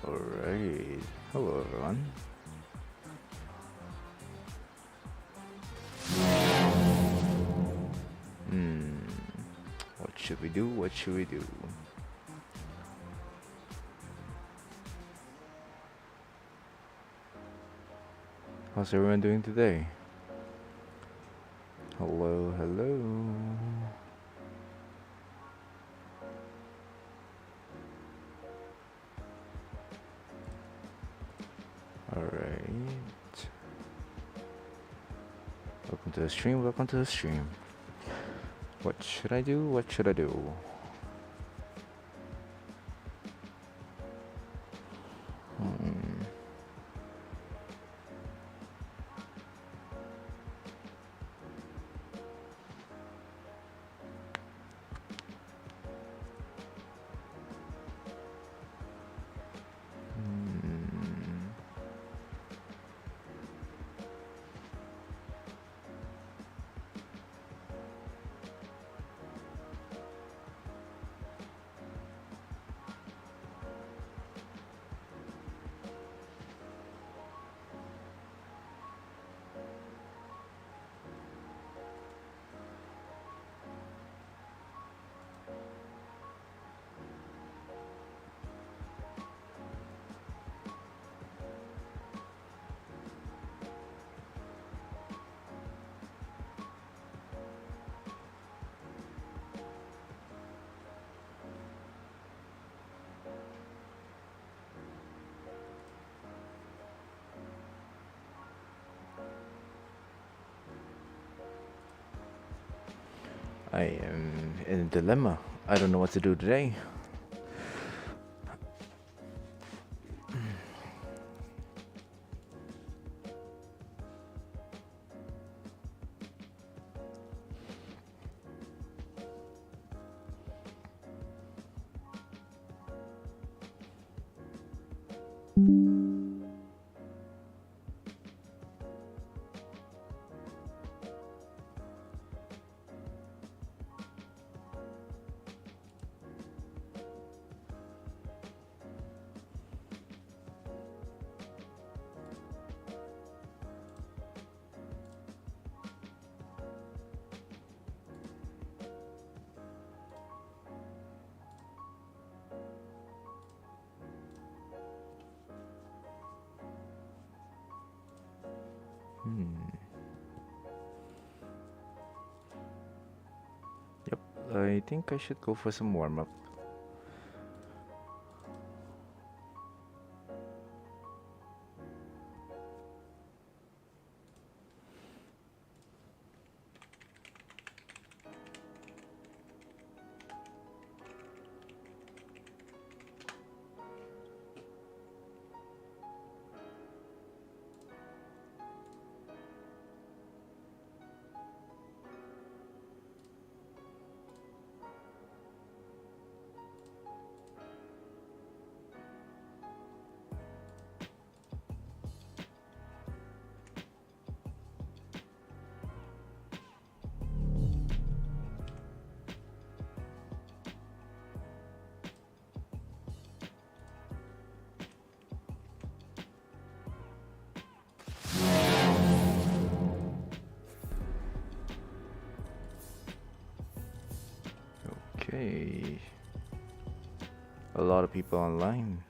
Alright, hello everyone. Hmm, what should we do? What should we do? How's everyone doing today? Hello, hello. Alright. Welcome to the stream, welcome to the stream. What should I do? What should I do? Hmm. Hmm. I am in a dilemma. I don't know what to do today. Yep, I think I should go for some warm up. Okay. A lot of people online.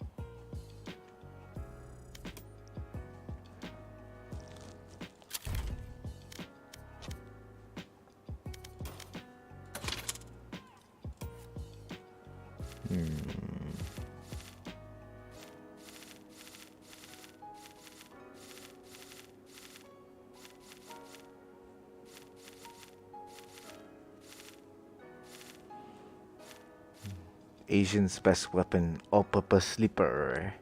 Asian's best weapon, all-purpose sleeper.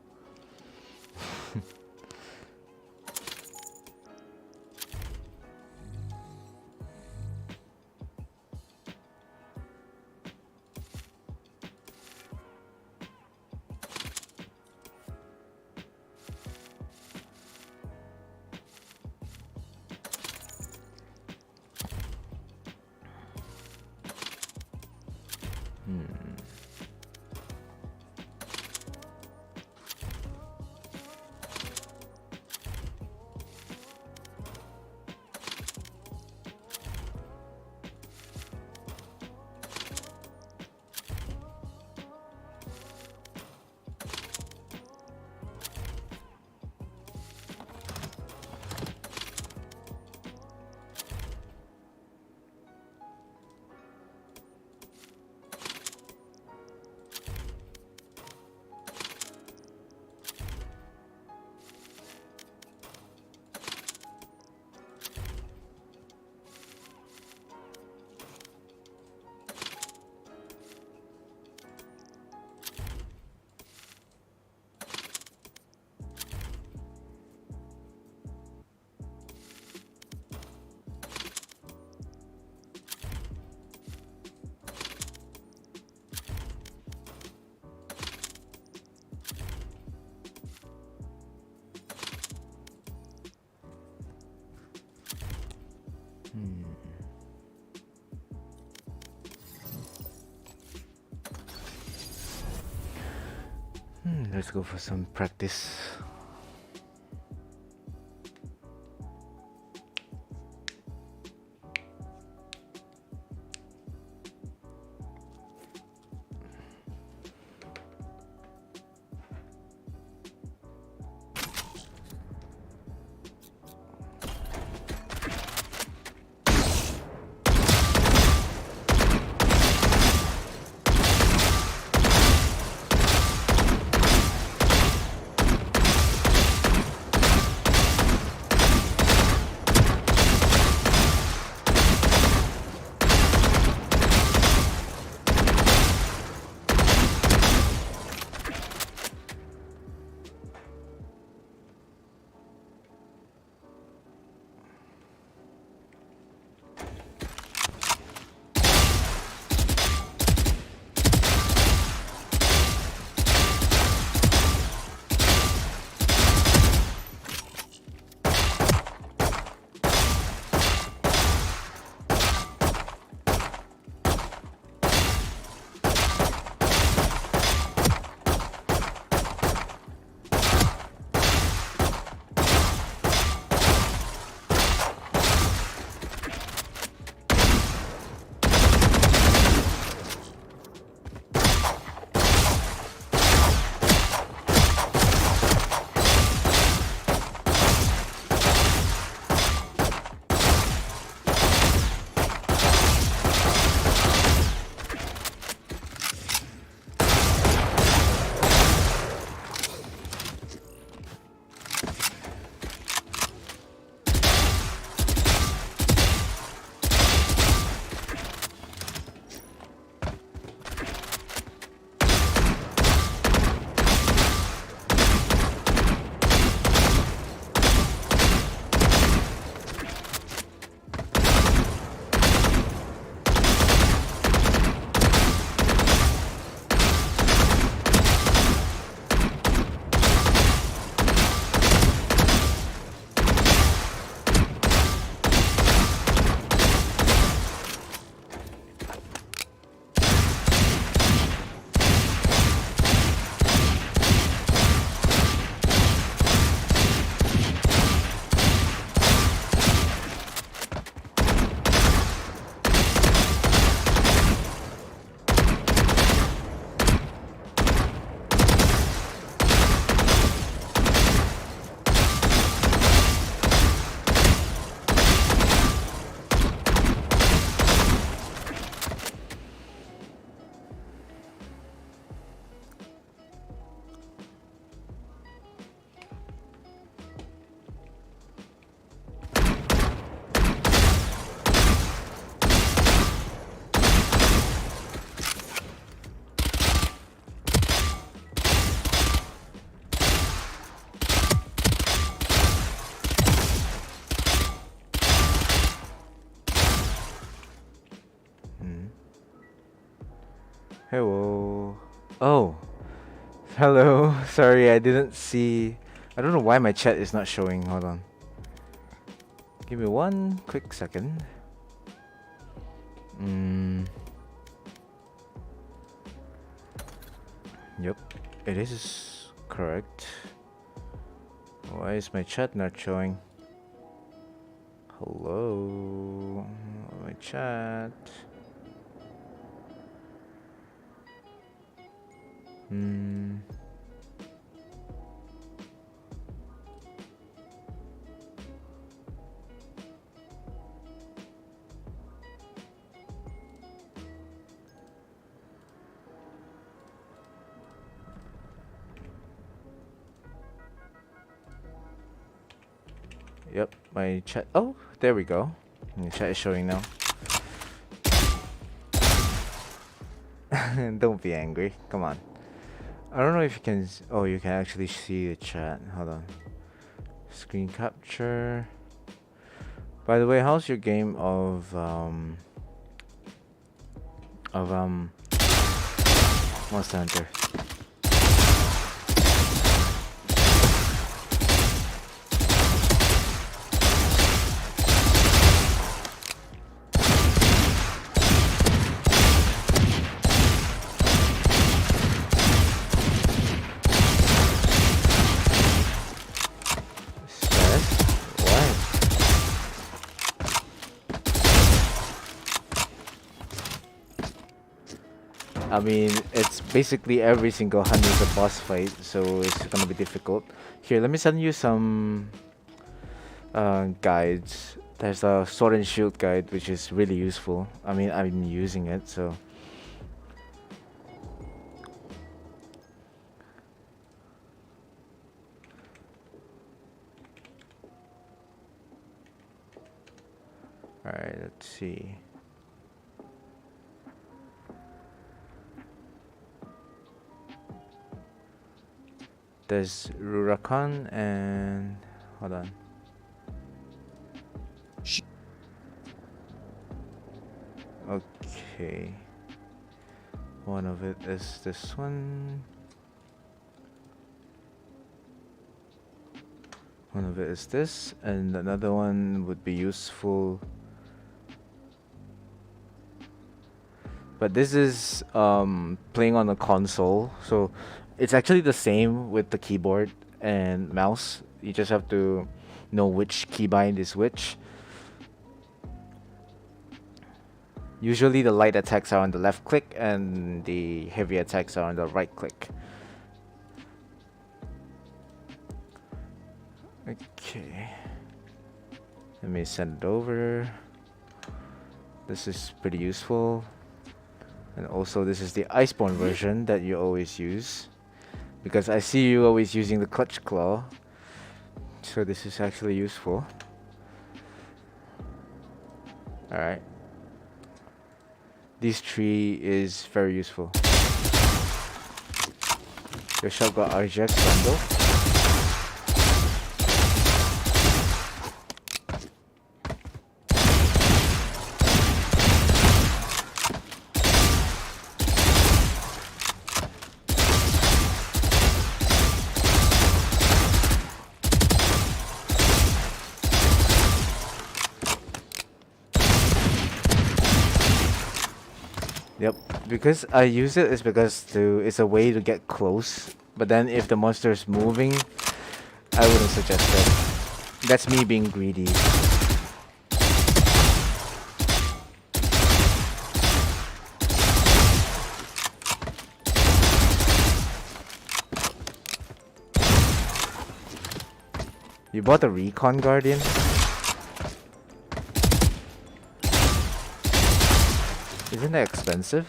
Let's go for some practice. Hello. Oh, hello. Sorry, I didn't see. I don't know why my chat is not showing. Hold on. Give me one quick second. Yep, it is correct. Why is my chat not showing? Hello, my chat. Yep, my chat. Oh, there we go. My chat is showing now. Don't be angry. Come on. I don't know if you can. Oh, you can actually see the chat. Hold on. Screen capture. By the way, how's your game of Monster Hunter? I mean, it's basically every single hunt is a boss fight, so it's gonna be difficult. Here, let me send you some guides. There's a sword and shield guide, which is really useful. I mean, I'm using it, so. Alright, let's see. There's Rurakan and hold on. Okay. One of it is this one. One of it is this, and another one would be useful. But this is playing on a console, so it's actually the same with the keyboard and mouse. You just have to know which keybind is which. Usually the light attacks are on the left click and the heavy attacks are on the right click. Okay. Let me send it over. This is pretty useful. And also this is the Iceborne version that you always use. Because I see you always using the Clutch Claw. So this is actually useful. Alright. This tree is very useful. Your shop got RGX bundle. Yep, because I use it is because it's a way to get close. But then if the monster is moving, I wouldn't suggest it. That's me being greedy. You bought a Recon Guardian? Isn't that expensive?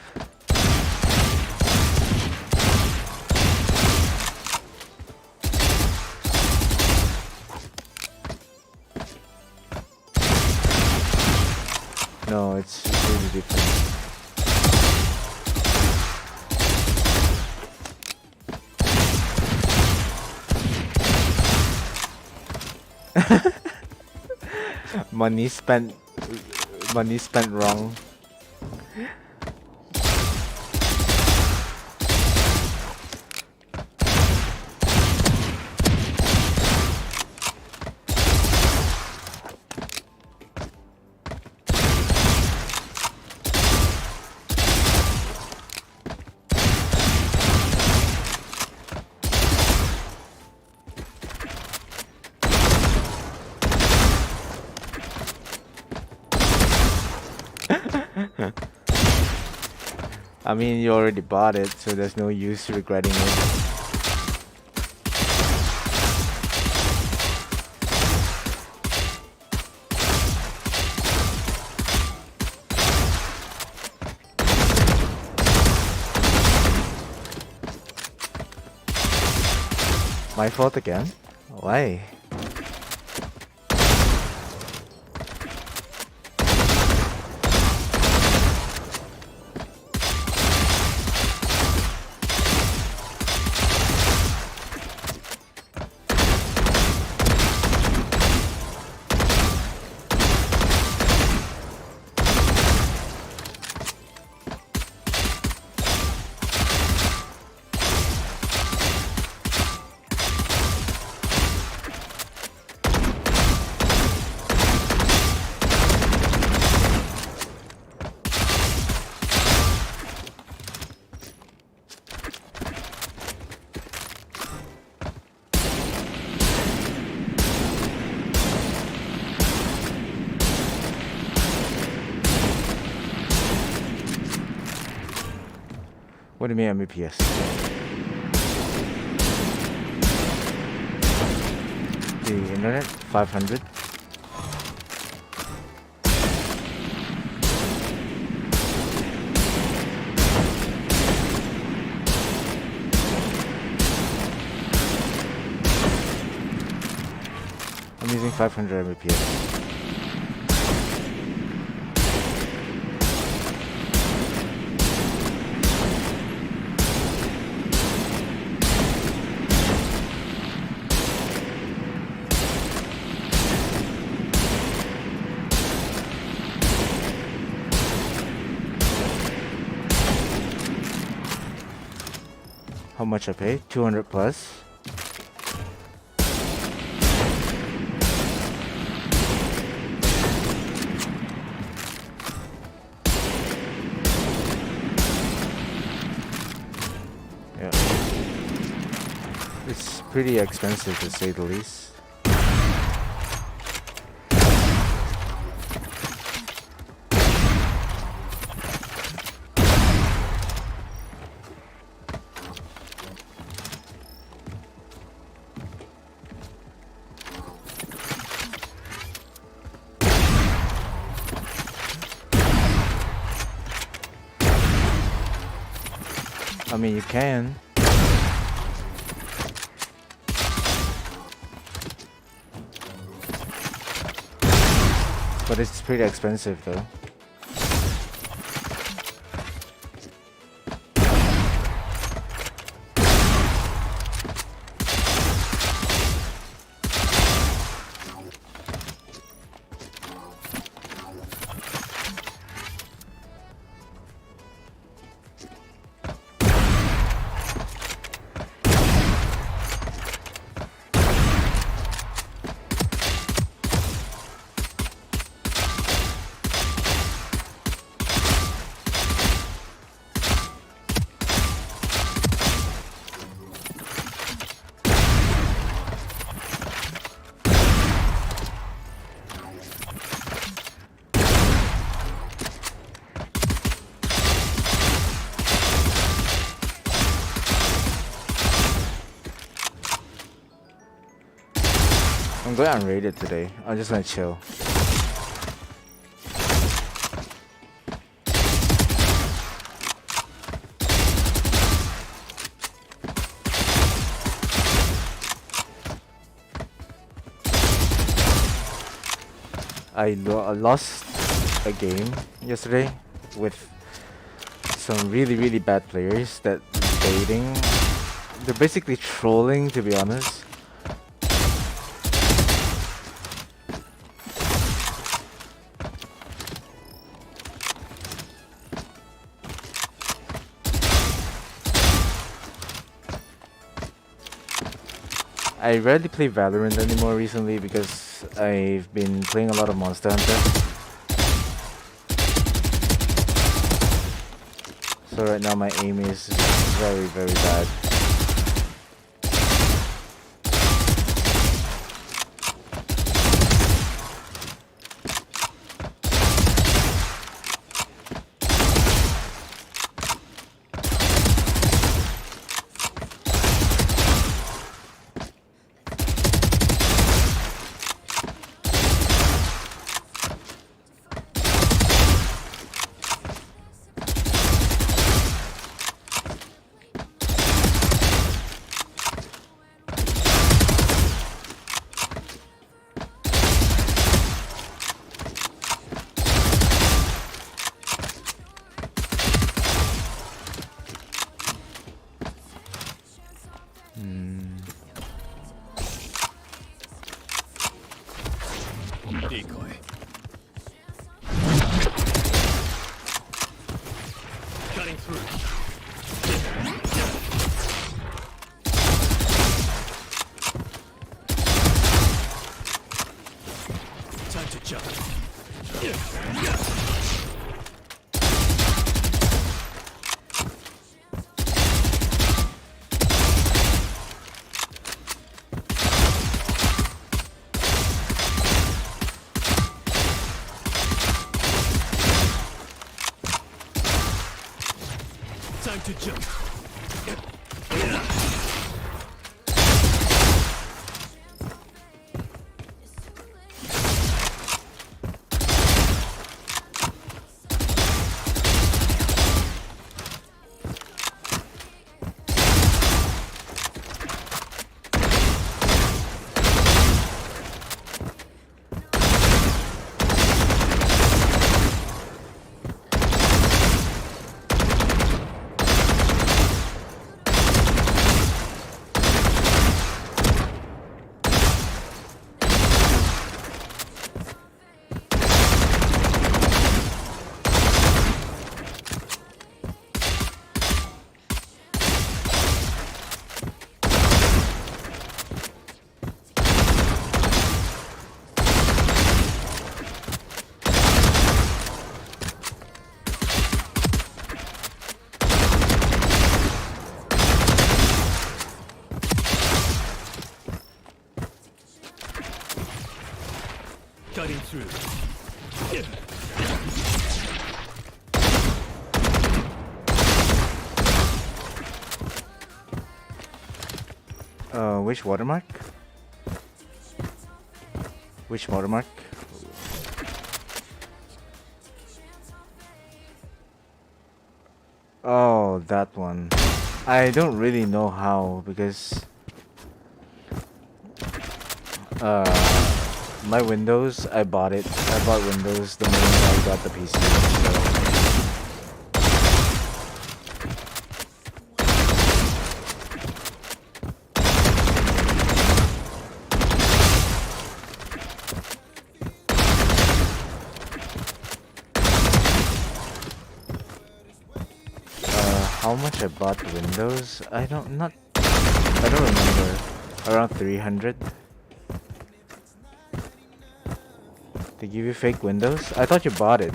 No, it's really different. Money spent wrong. I mean, you already bought it, so there's no use regretting it. My fault again? Why? What do you mean Mbps? The internet? 500? I'm using 500 Mbps. How much I pay? 200 plus. Yeah. It's pretty expensive to say the least. I mean, you can. But it's pretty expensive though. I'm going unrated today. I'm just gonna chill. I lost a game yesterday with some really bad players that baiting. They're basically trolling, to be honest. I rarely play Valorant anymore recently because I've been playing a lot of Monster Hunter. So right now my aim is very bad. Time to jump. Cutting through. Which watermark? Which watermark? Oh, that one. I don't really know how because my Windows, I bought it. I bought Windows the moment I got the PC. So. How much I bought Windows? I don't remember. Around 300. They give you fake Windows? I thought you bought it.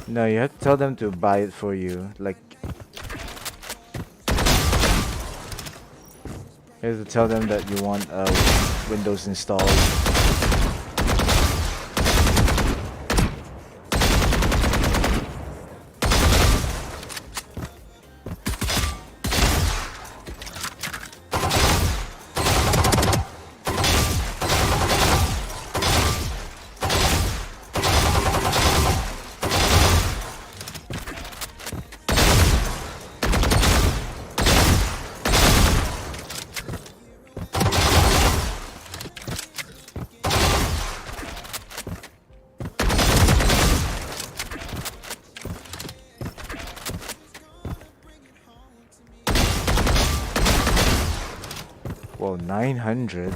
No, you have to tell them to buy it for you. Like, you have to tell them that you want Windows installed. Whoa, 900?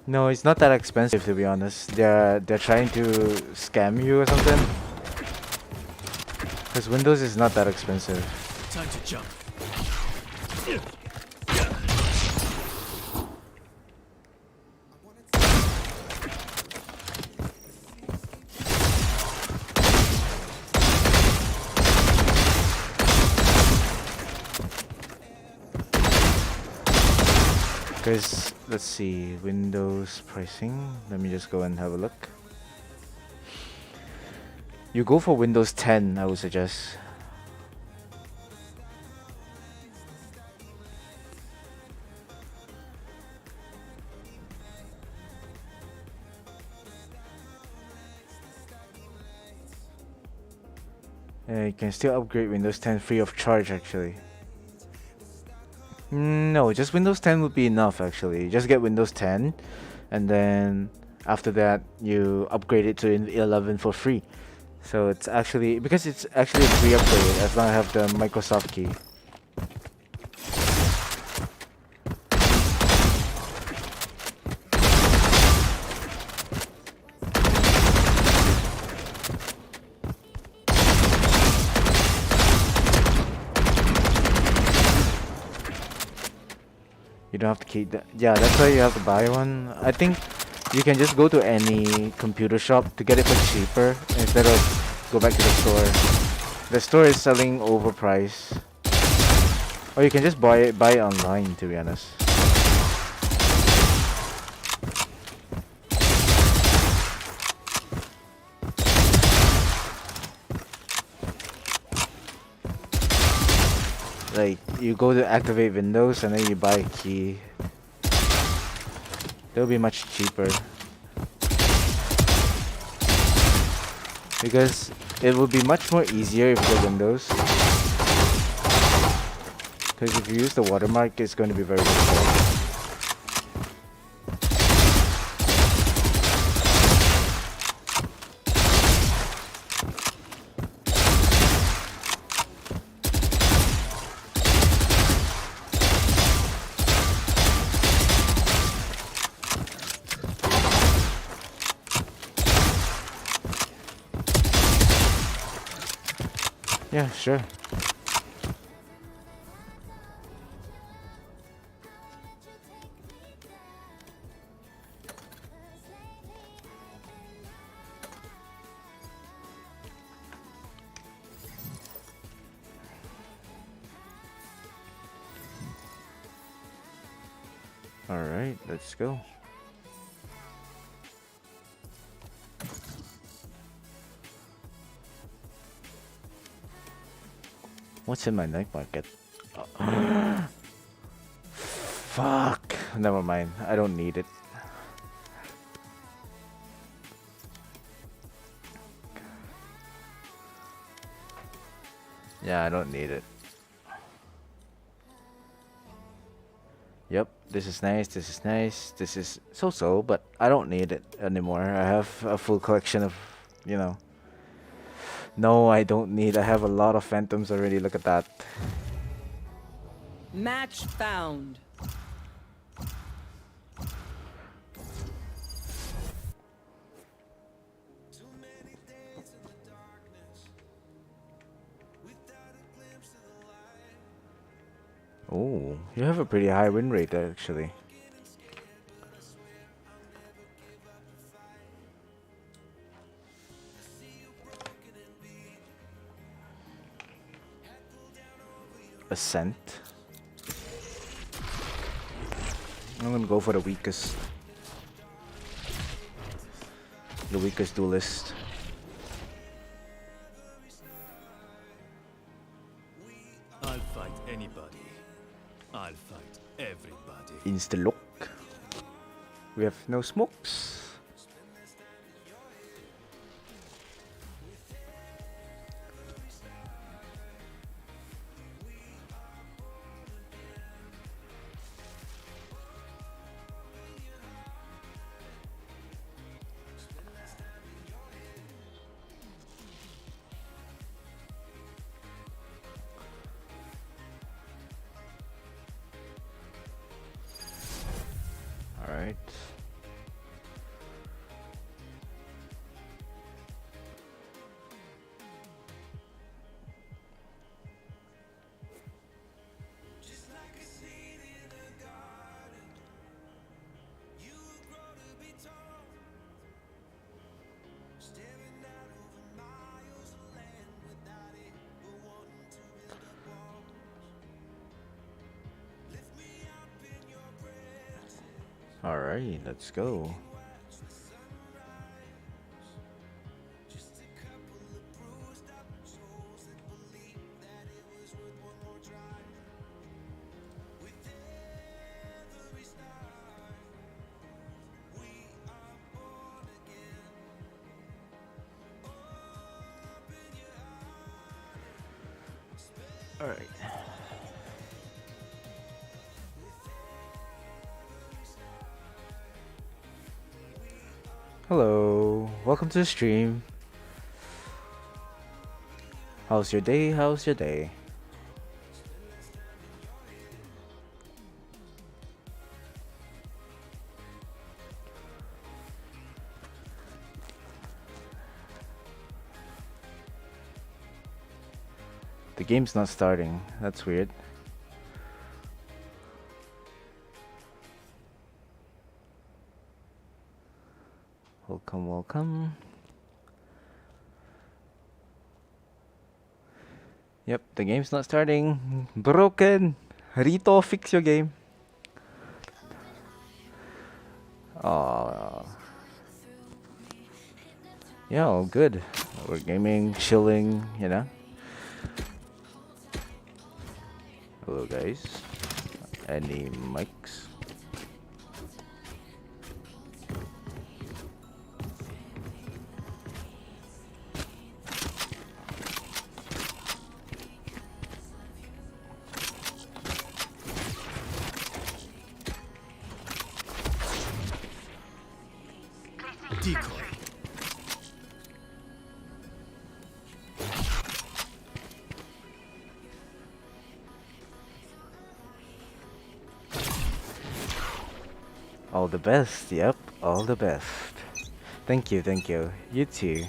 No, it's not that expensive to be honest. They're trying to scam you or something. Because Windows is not that expensive. Time to jump. Guys, let's see, Windows pricing. Let me just go and have a look. You go for Windows 10, I would suggest. You can still upgrade Windows 10 free of charge actually. No, just Windows 10 would be enough actually. Just get Windows 10 and then after that you upgrade it to 11 for free. So it's actually, because it's actually a free upgrade as long as I have the Microsoft key. You You don't have to keep that. Yeah, that's why you have to buy one. I think you can just go to any computer shop to get it for cheaper instead of go back to the store. The store is selling overpriced. Or you can just buy it online, to be honest. Like, you go to activate Windows and then you buy a key. It'll be much cheaper. Because it would be much more easier if you're Windows. Because if you use the watermark, it's going to be very difficult. Yeah, sure. Alright, let's go. What's in my night market? Fuck. Never mind. I don't need it. Yeah, I don't need it. Yep, this is nice, this is nice, this is so-so, but I don't need it anymore. I have a full collection of, you know. No, I don't need. I have a lot of phantoms already. Look at that. Match found. Oh, you have a pretty high win rate actually. Ascent. I'm gonna go for the weakest. The weakest duelist. I'll fight anybody. I'll fight everybody. Insta lock. We have no smokes. Alright. Alright, let's go. Alright. Hello, welcome to the stream. How's your day? How's your day? The game's not starting. That's weird. Welcome, welcome. Yep, the game's not starting. Broken. Rito, fix your game. Yeah, all good. We're gaming, chilling, you know. Hello, guys. Any mics? Decoy. All the best, yep, all the best. Thank you, thank you. You too.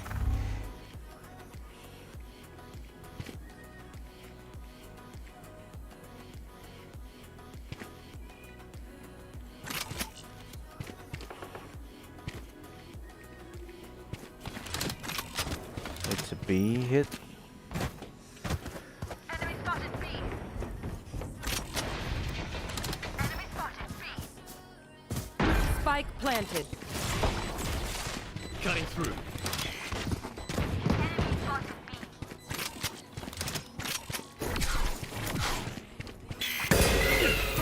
It's a B hit. Enemy spotted B. Enemy spotted B. Spike planted. Cutting through. Enemy spotted B.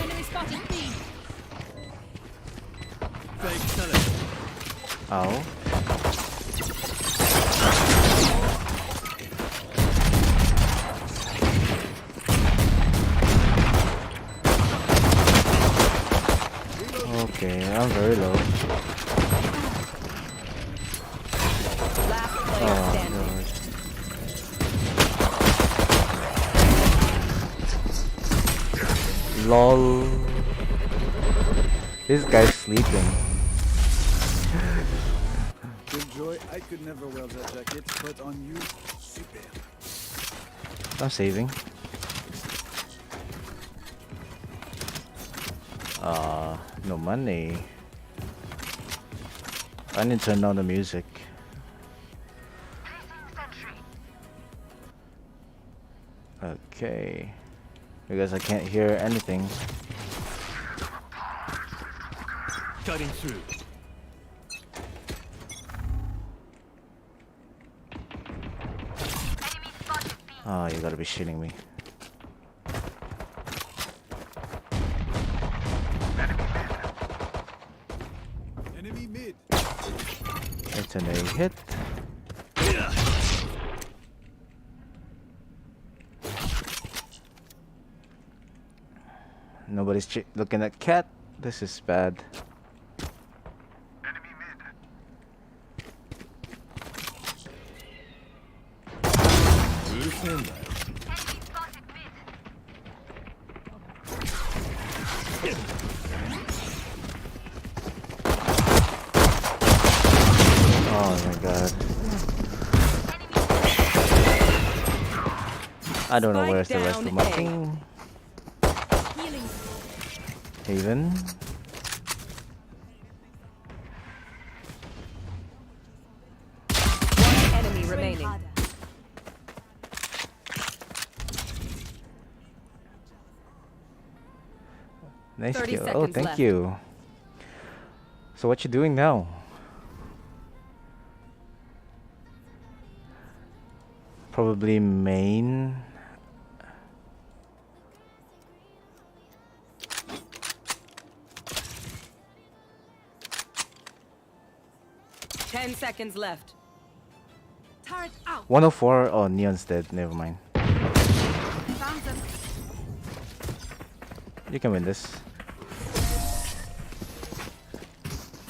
Enemy spotted B. Fake teleport. Ow. Okay, I'm very low. Last player Oh, standing. God. LOL. This guy's sleeping. Enjoy. I could never wear that jacket, but on you, super. I'm saving. No money. I need to turn down the music. Placing sentry. Okay. Because I can't hear anything. Cutting through. Enemy spotted B. Oh, you gotta be shitting me. Enemy mid. It's an A hit. Nobody's looking at cat. This is bad. Who's in there? Enemy spotted mid. Oh my god. I don't know Spike where's the rest down of my A. team. Healing. Haven. One enemy remaining. Nice 30 kill. Oh, seconds thank left. you. So what you doing now? Probably main. Ten seconds left. Turret out. 104. Oh, Neon's dead. Never mind. Found them. You can win this.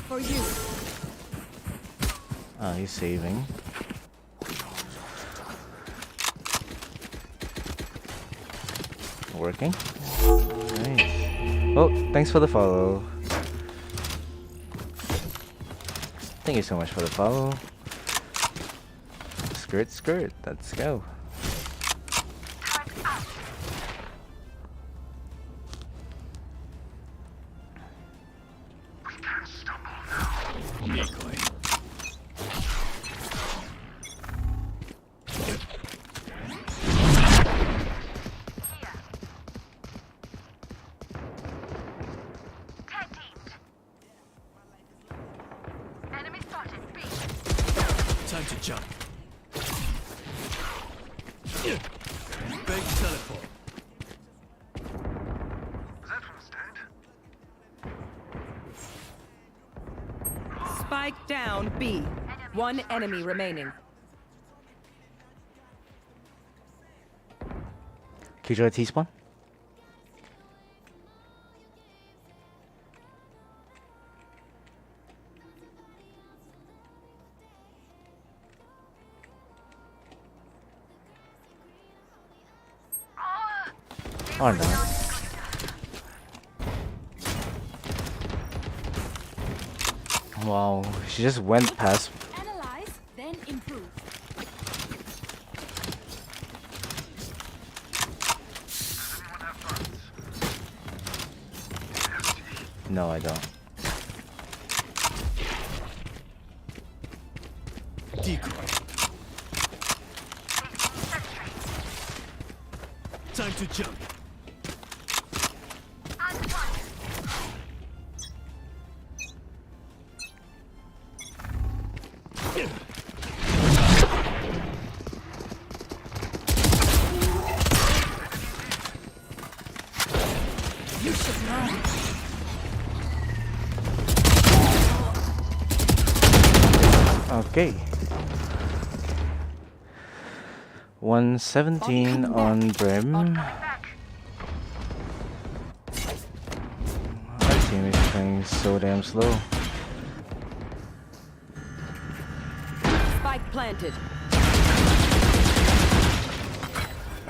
For you. Ah, he's saving. Working. Nice. Oh, thanks for the follow. Thank you so much for the follow. Skirt, skirt. Let's go. Decoy. Tag teamed. Enemy spotted. B. Time to jump. Fake teleport. Spike down B. One enemy remaining. Killjoy T-spawn. Or not. Wow, she just went past. Analyze, then improve. No, I don't. Decoy. Time to jump. You should run. Okay. 117 on Brim. Our team is playing so damn slow. Spike planted.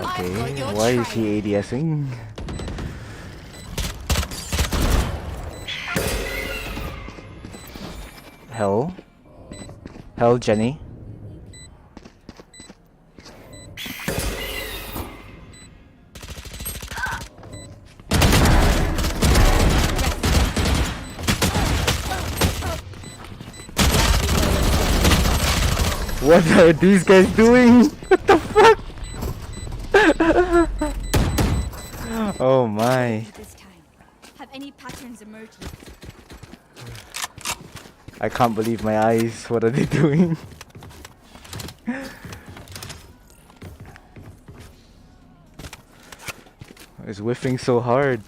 Okay, why is he ADSing? Hell? Hell, Jenny? What are these guys doing? What the fuck? Oh my. This time. Have any patterns emerged yet? I can't believe my eyes. What are they doing? It's whiffing so hard.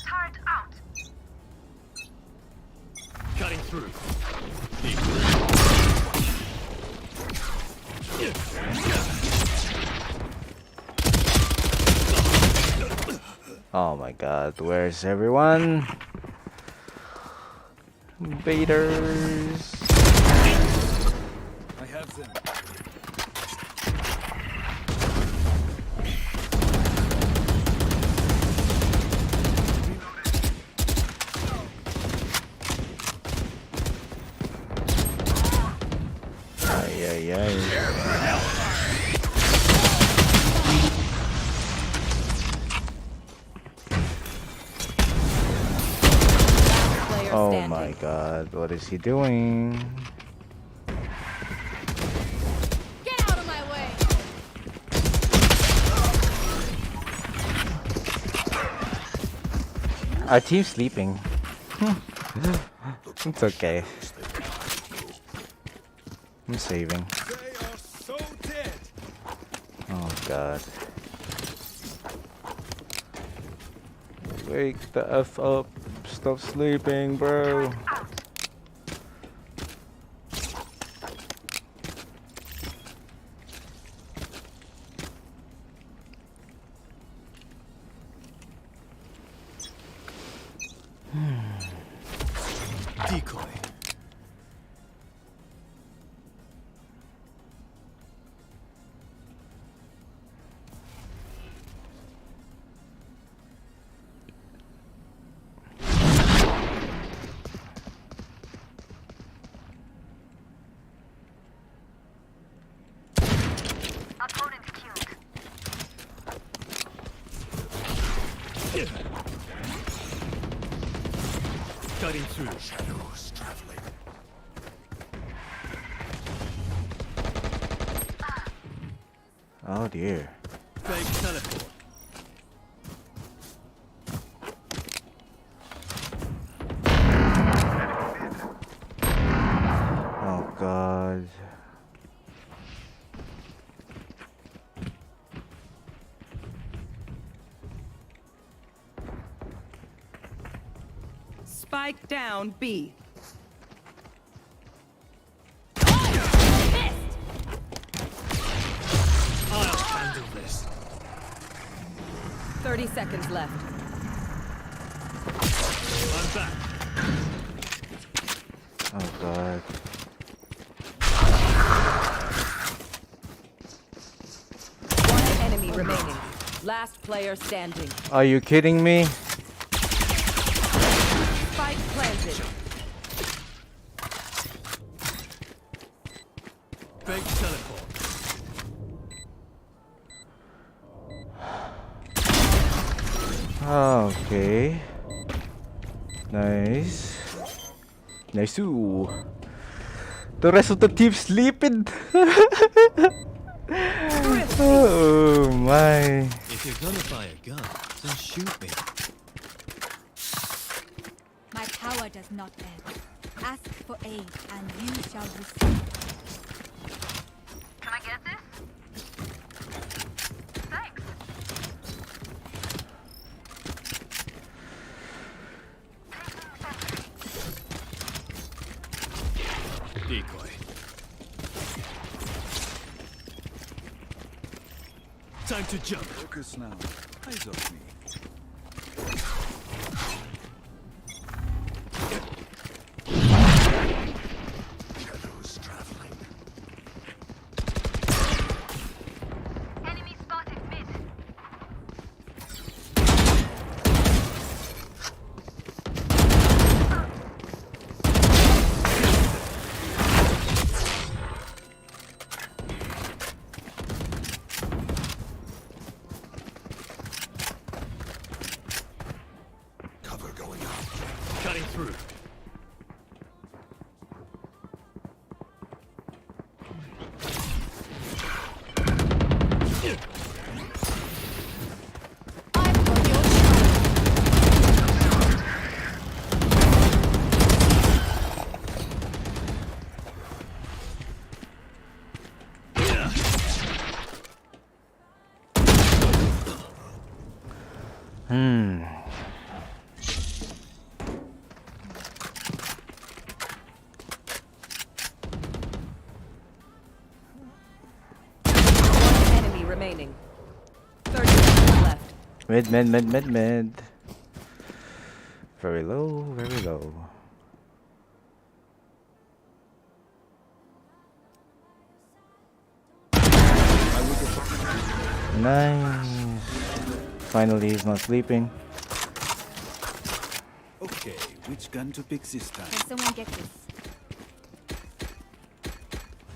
Turret out. Cutting through. Oh my god, where's everyone? Invaders. I have them. Ay, ay, ay. Player Oh standing. my god, what is he doing? Get out of my way. Our team's sleeping. It's okay. I'm saving. They are so dead. Oh god. Wake the F up. Stop sleeping, bro. Decoy. Opponent killed. Cutting through. Shadows traveling. Oh dear. Fake teleport. Oh god. Spike down B. I'll handle this. 30 seconds left. I'm back. Oh god. One enemy remaining. Last player standing. Are you kidding me? Spike planted. Fake teleport. Okay. Nice. Nice too. The rest of the team sleeping. Oh my. If you're gonna buy a gun, then shoot me. My power does not end. Ask for aid, and you shall receive. Can I get this? Thanks. Decoy. Time to jump. Focus now. Eyes off me. Shadows traveling. Enemy spotted mid. Cover going out. Cutting through. I'm on your track. Hmm. One enemy remaining. 30 seconds left. Mid. Very low, very low. Nice. Finally, he's not sleeping. Okay, which gun to pick this time? Can someone get this?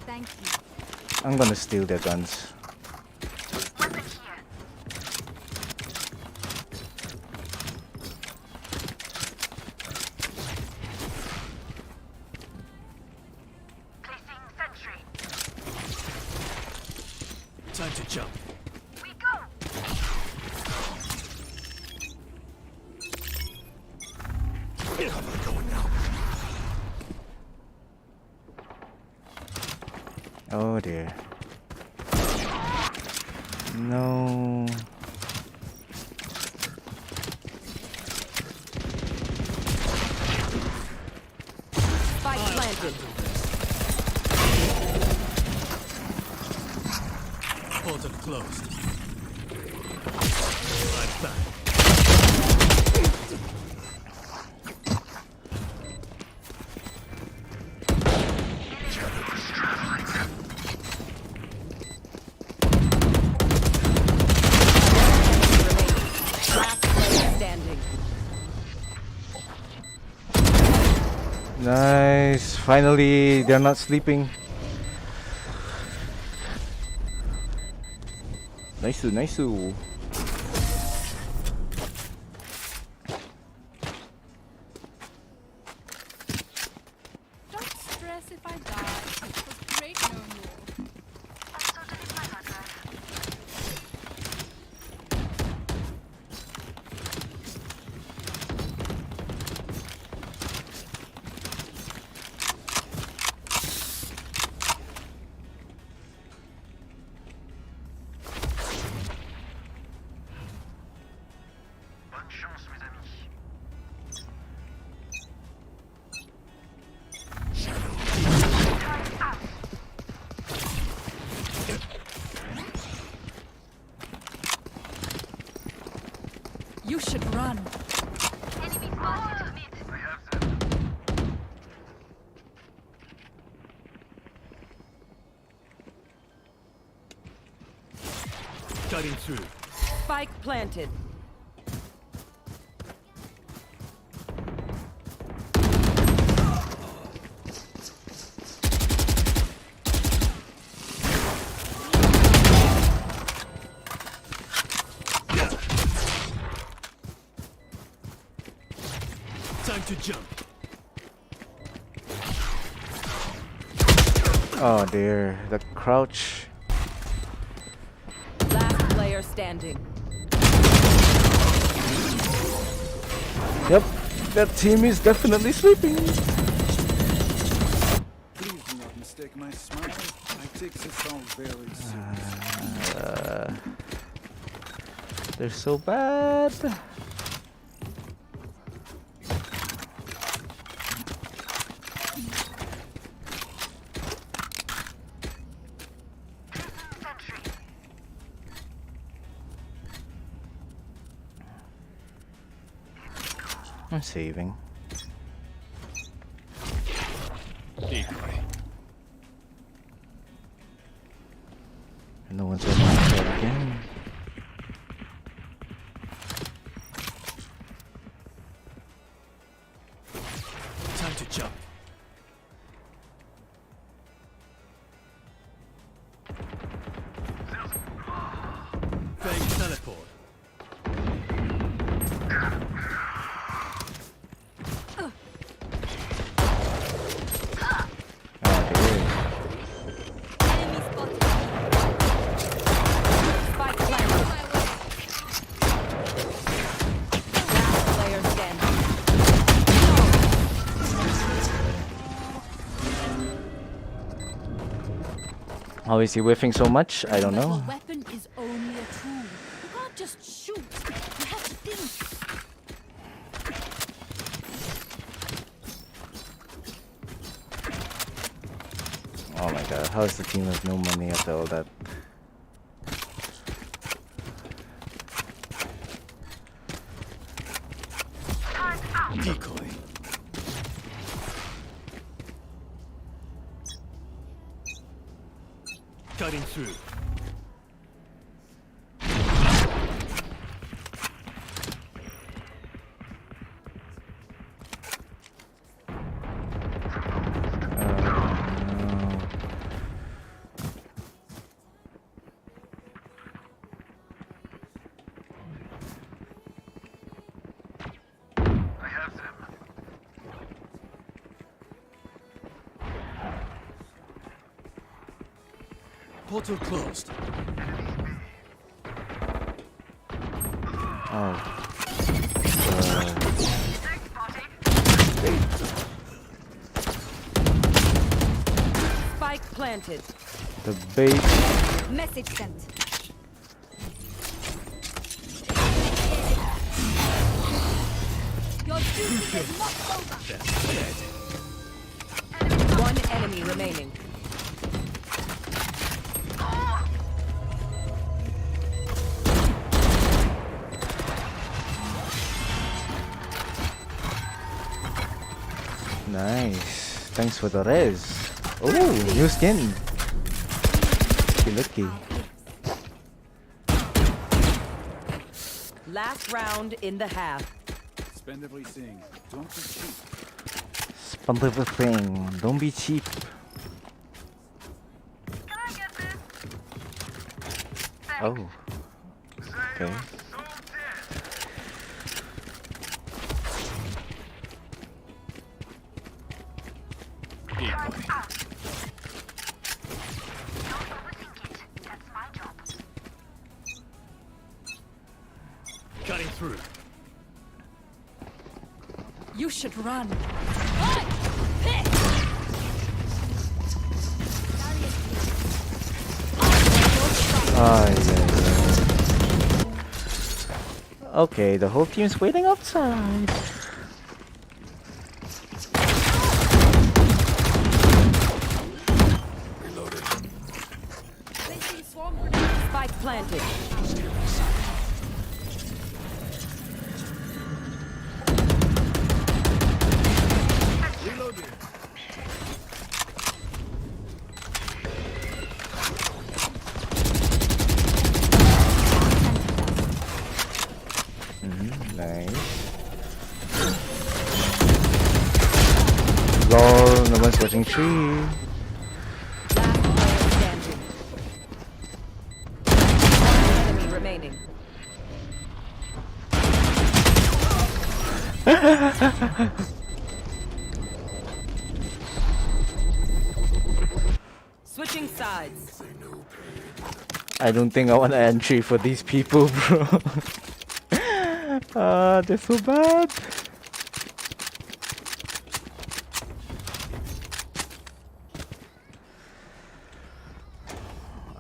Thank you. I'm gonna steal their guns. Time to jump. We go. Cover going out. Oh dear. No. Spike planted. Portal closed. I'm back. Last player standing. Nice. Finally, they're not sleeping. Nice. You should run. Cutting through. Spike planted. Time to jump. Oh dear, the crouch. Last player standing. Yep, that team is definitely sleeping. Please do not mistake my smile. I take this all very seriously. They're so bad. I'm saving. Decoy. No one's on my side again. Time to jump. Fake teleport. Oh dear. Enemy spotted. Spike planted. Last player standing. How is he whiffing so much? I don't know. A weapon is only a tool. You can't just shoot. You have to think. Oh my god, how is the team have no money after all that? Decoy. Cutting through. No. Portal closed. Oh. Spike planted. The bait. Message sent. Your duty is not over. That's dead. One enemy remaining. Nice. Thanks for the res. Oh, new skin. Lucky. Last round in the half. Spend everything. Don't be cheap. Spend everything. Don't be cheap. Oh. Okay. Decoy. Cutting through. You should run. Ah, yeah. Okay, the whole team's waiting outside. Reloaded. Spike planted. entry. Last player standing. One enemy remaining. Switching sides. I don't think I want an entry for these people, bro. They're so bad.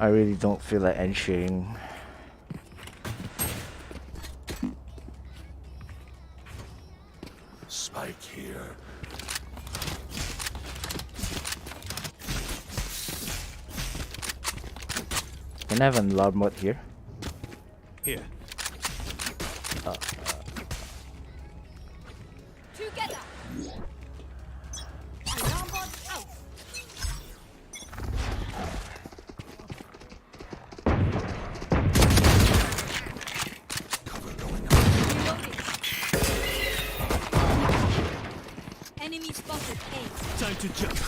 I really don't feel like entering. Spike here. Can I have an alarm bot here? Here. Together. Alarm bot out. Cover going up. Reloading. Enemy spotted A. Time to jump.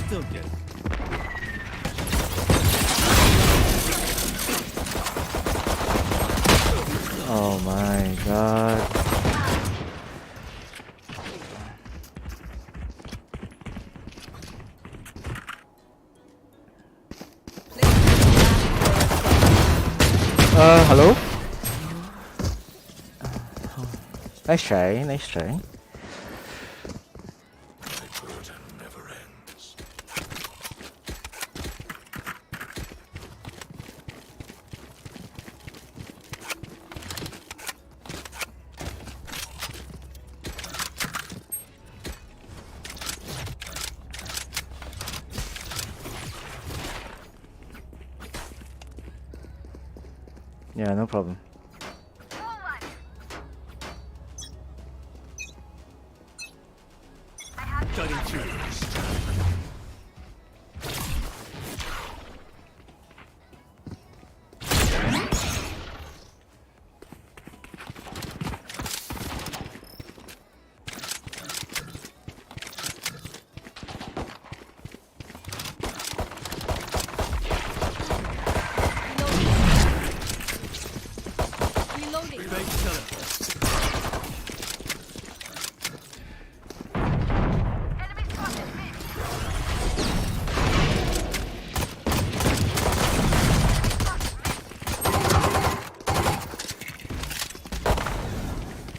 Still dead. Oh my god. Hello? Nice try, nice try. My burden never ends. Yeah, no problem. Cutting through. Reloading. Fake teleport.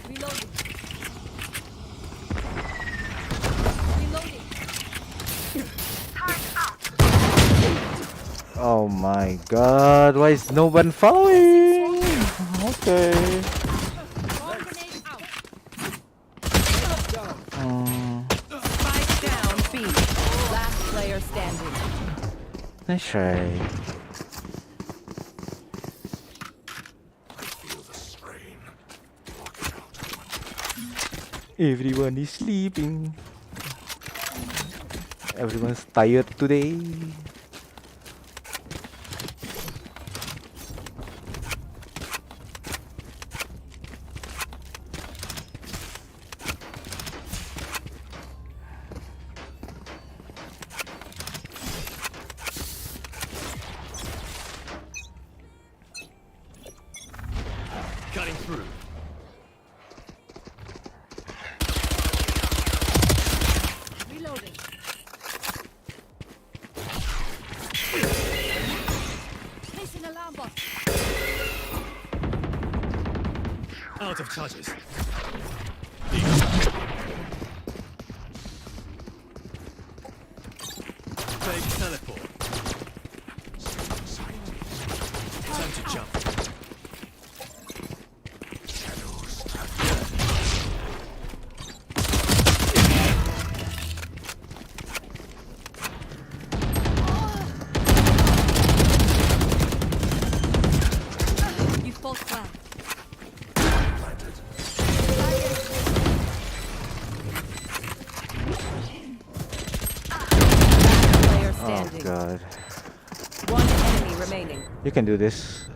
Reloading. Reloading. Oh my god, why is no one following? Okay. Bomb grenade out. Spike down B. Last player standing. Nice try. Feel the strain. Walking out. Everyone is sleeping. Everyone's tired today. Cutting through. Reloading. Placing alarm bot. Out of charges. Fake teleport. Time to jump. You fought well. Planted. Player Oh standing. god. One enemy remaining. You can do this.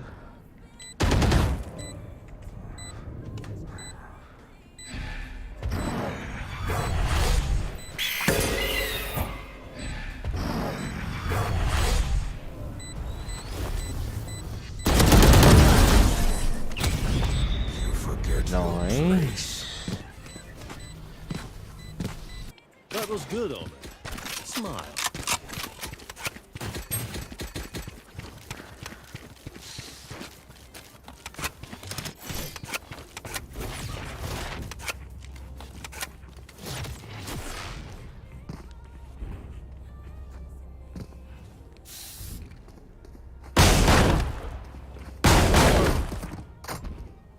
good omen. Smile.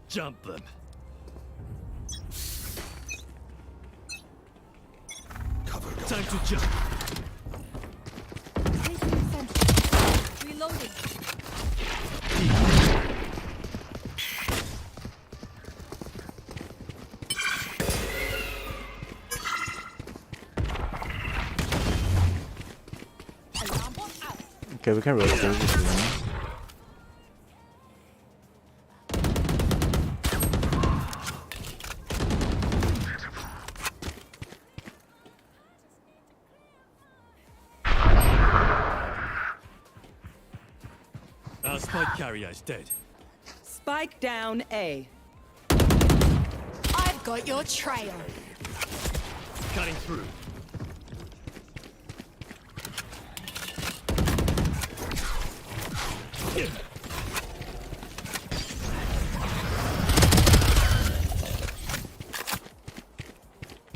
Jump them. Cover going Time to jump. Placing sentry. Reloading. Alarm bot out. Okay, we can rotate if you want. Our spike carrier is dead. Spike down A. I've got your trail. Cutting through.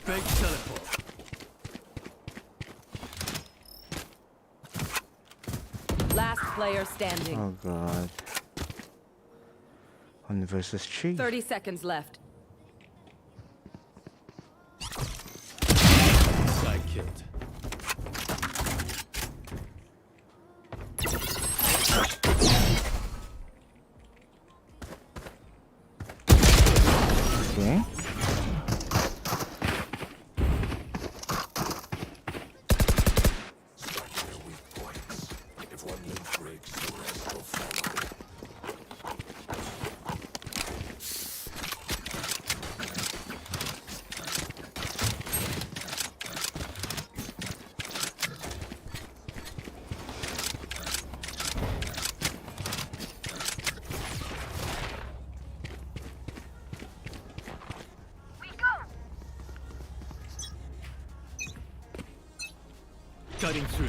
Fake teleport. Last player standing. Oh god. 1 versus 3. 30 seconds left. Side killed. Okay. Cutting through.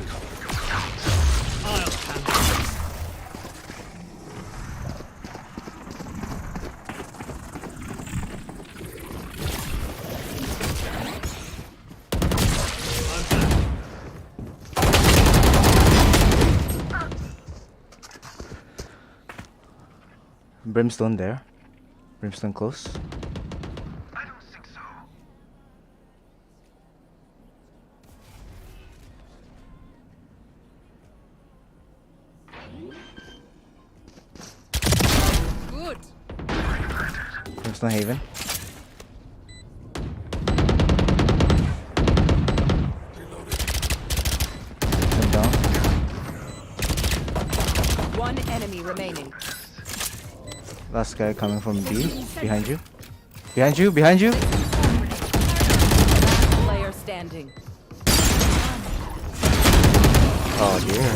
I'll handle this. I'm back. Brimstone there. Brimstone close. Good. Brimstone Haven. Come down. One enemy remaining. Last guy coming from B. Behind you. Behind you, behind you. Last player standing. Oh dear.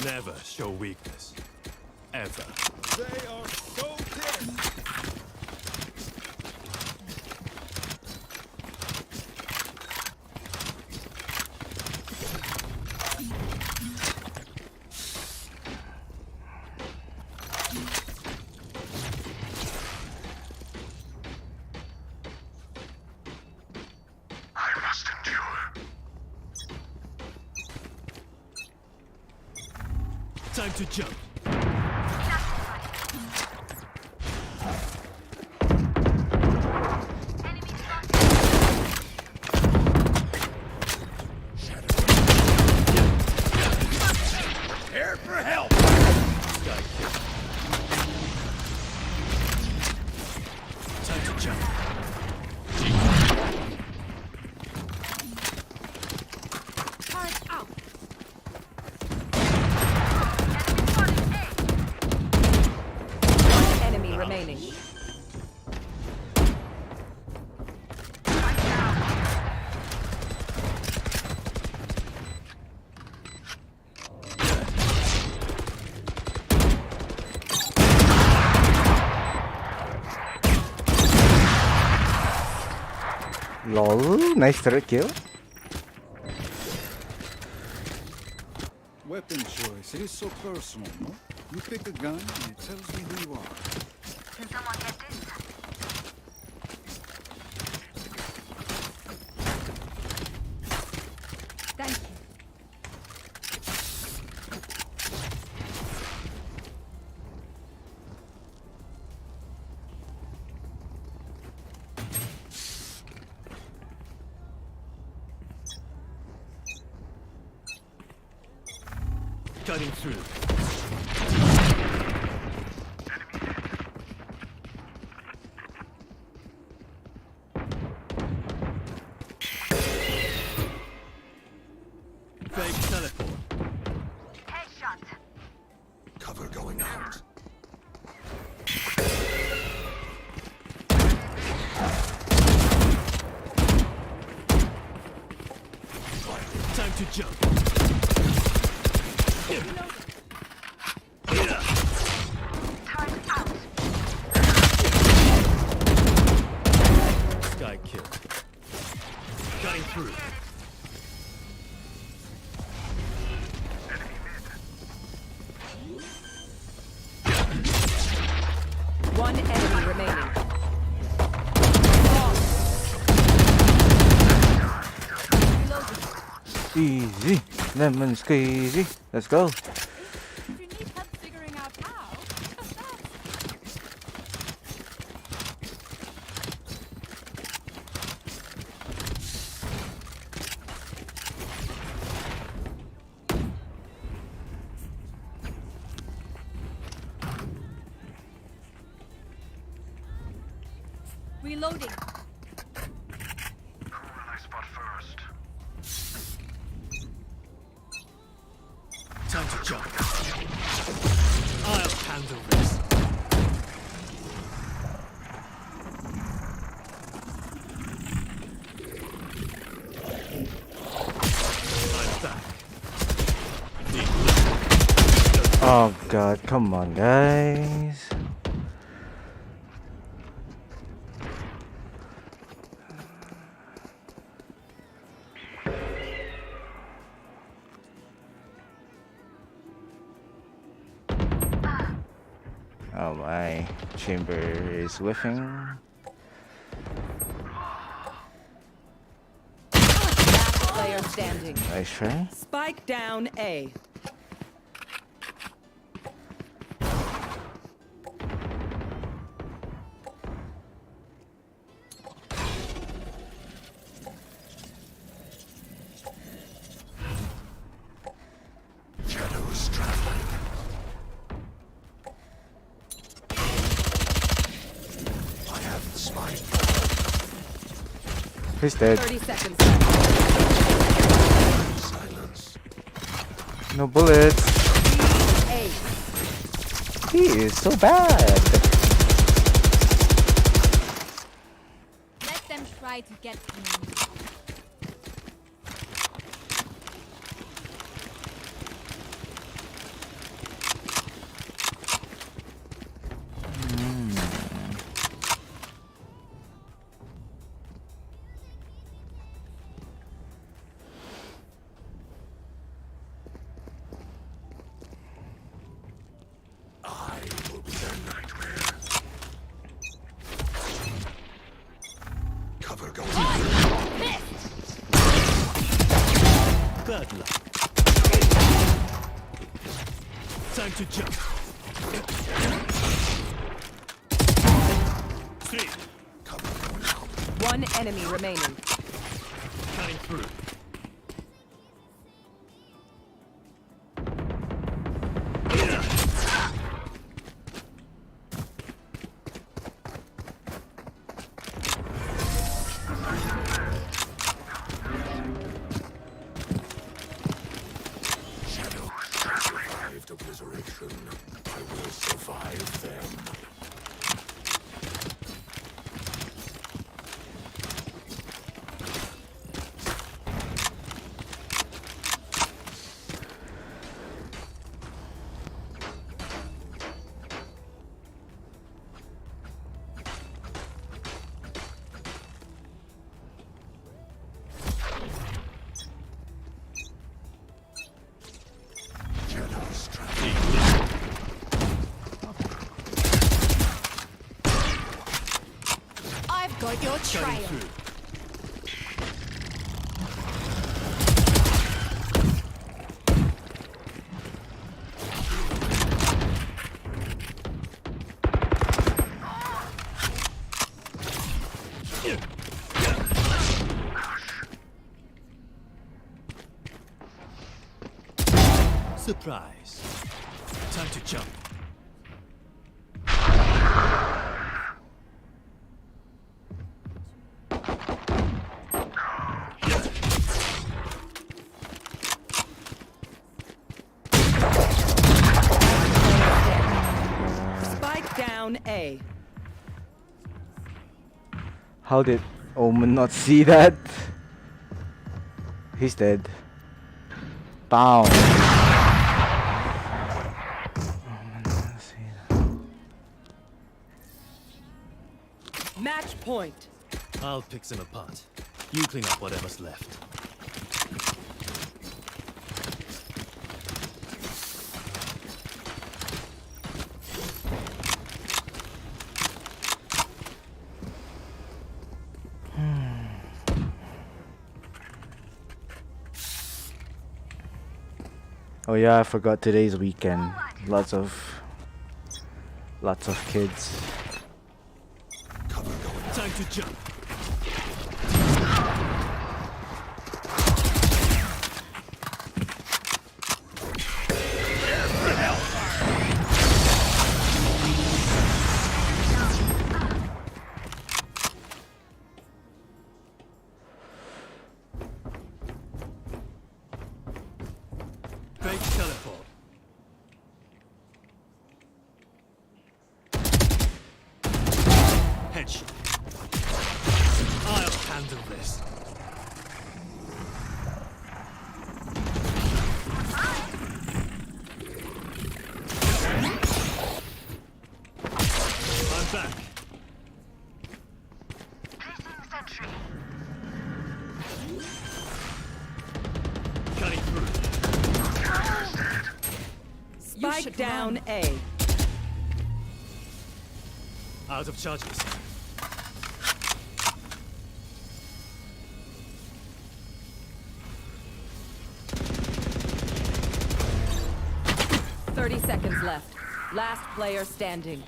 Never show weakness. Ever. They are so dead. Time to jump. Prepare for help. Sky kill. Time to jump. Turret out. Lol, nice turret kill. Weapon choice, it is so personal, no? You pick a gun and it tells me who you are. Can someone get this? Thank you. Cutting through. Fake teleport. Headshot. Cover going out. Time to jump. Yeah. Turret out. Sky kill. Cutting through. One enemy remaining. Easy, lemon squeezy. Let's go. If you need help figuring out how, reloading. Time to jump. I'll handle this. I'm back. Oh god, come on, guys. Oh my, chamber is whiffing. Last player standing. Nice try. Spike down A. Shadows traveling. I have the spike. He's dead. 30 seconds left. Silence. No bullets. A. He is so bad. Let them try to get me. I will be their nightmare. Cover going out. Bad luck. Time to jump. Three. Cover going out. One enemy remaining. Cutting through. Shadow survived obliteration. I will survive them. Cutting Betrayal. through. Surprise. Time to jump. Spike down A. How did Omen not see that? He's dead. Bow. Omen not see that. Match point. I'll pick them apart. You clean up whatever's left. Oh yeah, I forgot today's weekend. Lots of kids. Time to jump. Fake teleport. Headshot. I'll handle this. I'm back. Placing sentry. Cutting through. Spike down A. Out of charges. Thirty seconds left. Last player standing.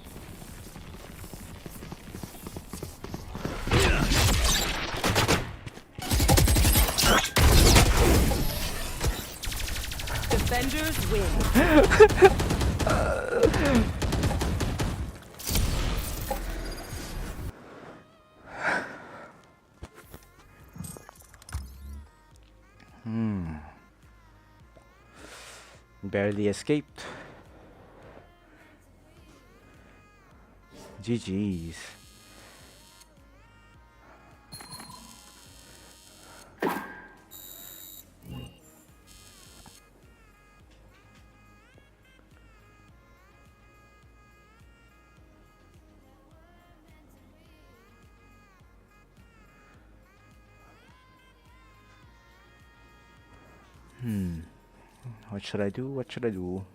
Defenders win. Barely escaped. GG's. What should I do? What should I do?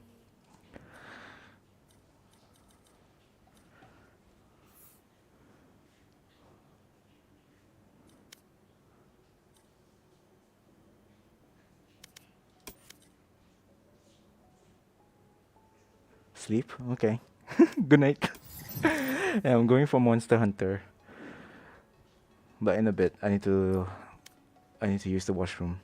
Sleep? Okay. Good night. Yeah, I'm going for Monster Hunter. But in a bit, I need to use the washroom.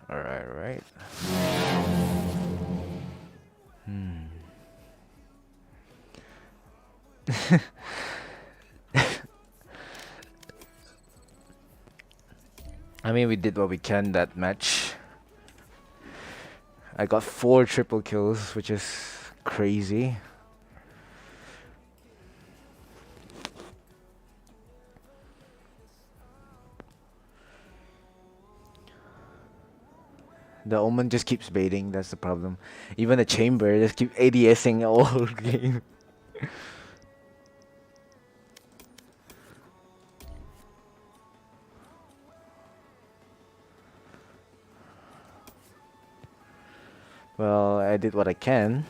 Alright, alright. I mean, we did what we can that match. I got 4 triple kills, which is crazy. The Omen just keeps baiting, that's the problem. Even the Chamber just keep ADSing all game. Well, I did what I can.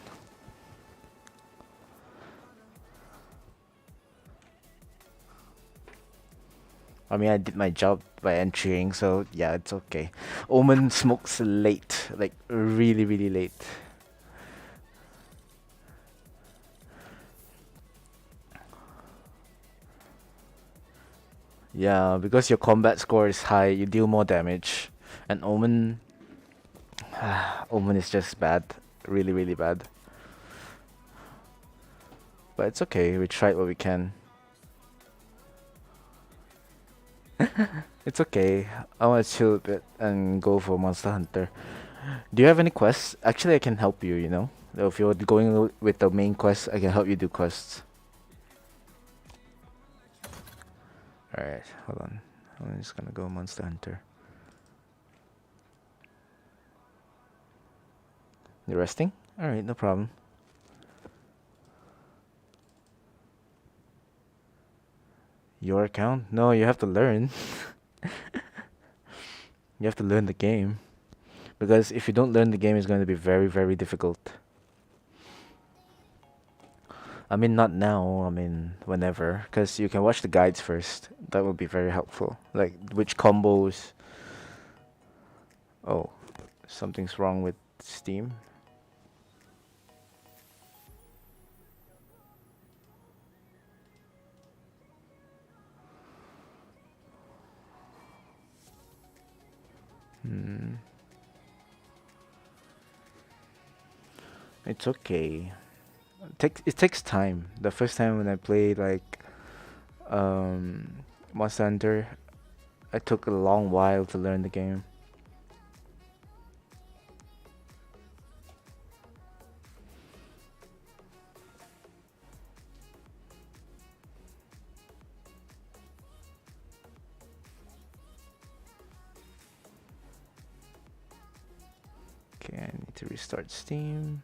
I mean, I did my job by entering, so yeah, it's okay. Omen smokes late, like really, really late. Yeah, because your combat score is high, you deal more damage. And Omen... Omen is just bad. Really, really bad. But it's okay, we tried what we can. It's okay. I want to chill a bit and go for Monster Hunter. Do you have any quests? Actually, I can help you, you know? If you're going with the main quest, I can help you do quests. Alright, hold on. I'm just gonna go Monster Hunter. You resting? Alright, no problem. Your account? No, you have to learn. You have to learn the game. Because if you don't learn the game, it's going to be very, very difficult. I mean, not now, I mean, whenever. Because you can watch the guides first. That would be very helpful. Like, which combos... Oh, something's wrong with Steam. It's okay. It takes time. The first time when I played like Monster Hunter, it took a long while to learn the game. Okay, I need to restart Steam.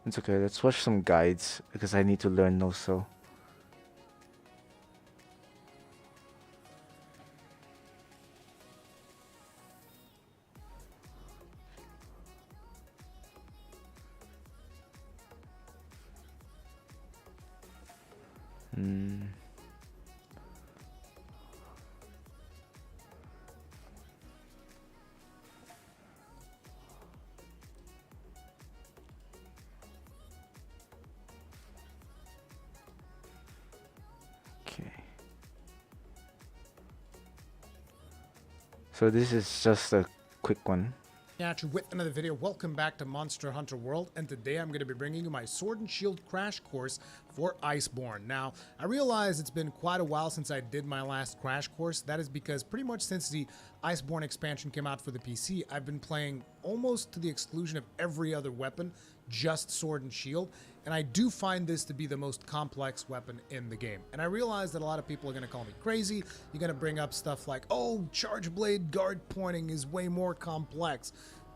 It's okay, let's watch some guides because I need to learn also. Okay. So this is just a quick one. At you with another video. Welcome back to Monster Hunter World, and today I'm going to be bringing you my Sword and Shield crash course for Iceborne. Now, I realize it's been quite a while since I did my last crash course. That is because pretty much since the Iceborne expansion came out for the PC, I've been playing almost to the exclusion of every other weapon, just Sword and Shield, and I do find this to be the most complex weapon in the game. And I realize that a lot of people are going to call me crazy. You're going to bring up stuff like, oh, Charge Blade guard pointing is way more complex.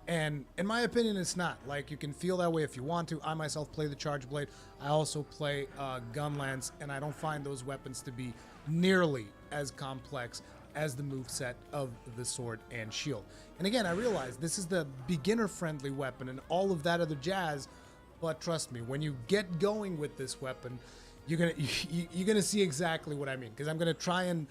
And in my opinion, it's not. Like, you can feel that way if you want to. I myself play the Charge Blade. I also play Gunlance, and I don't find those weapons to be nearly as complex as the moveset of the Sword and Shield. And again, I realize this is the beginner-friendly weapon and all of that other jazz, but trust me, when you get going with this weapon, you're gonna see exactly what I mean, because I'm gonna try and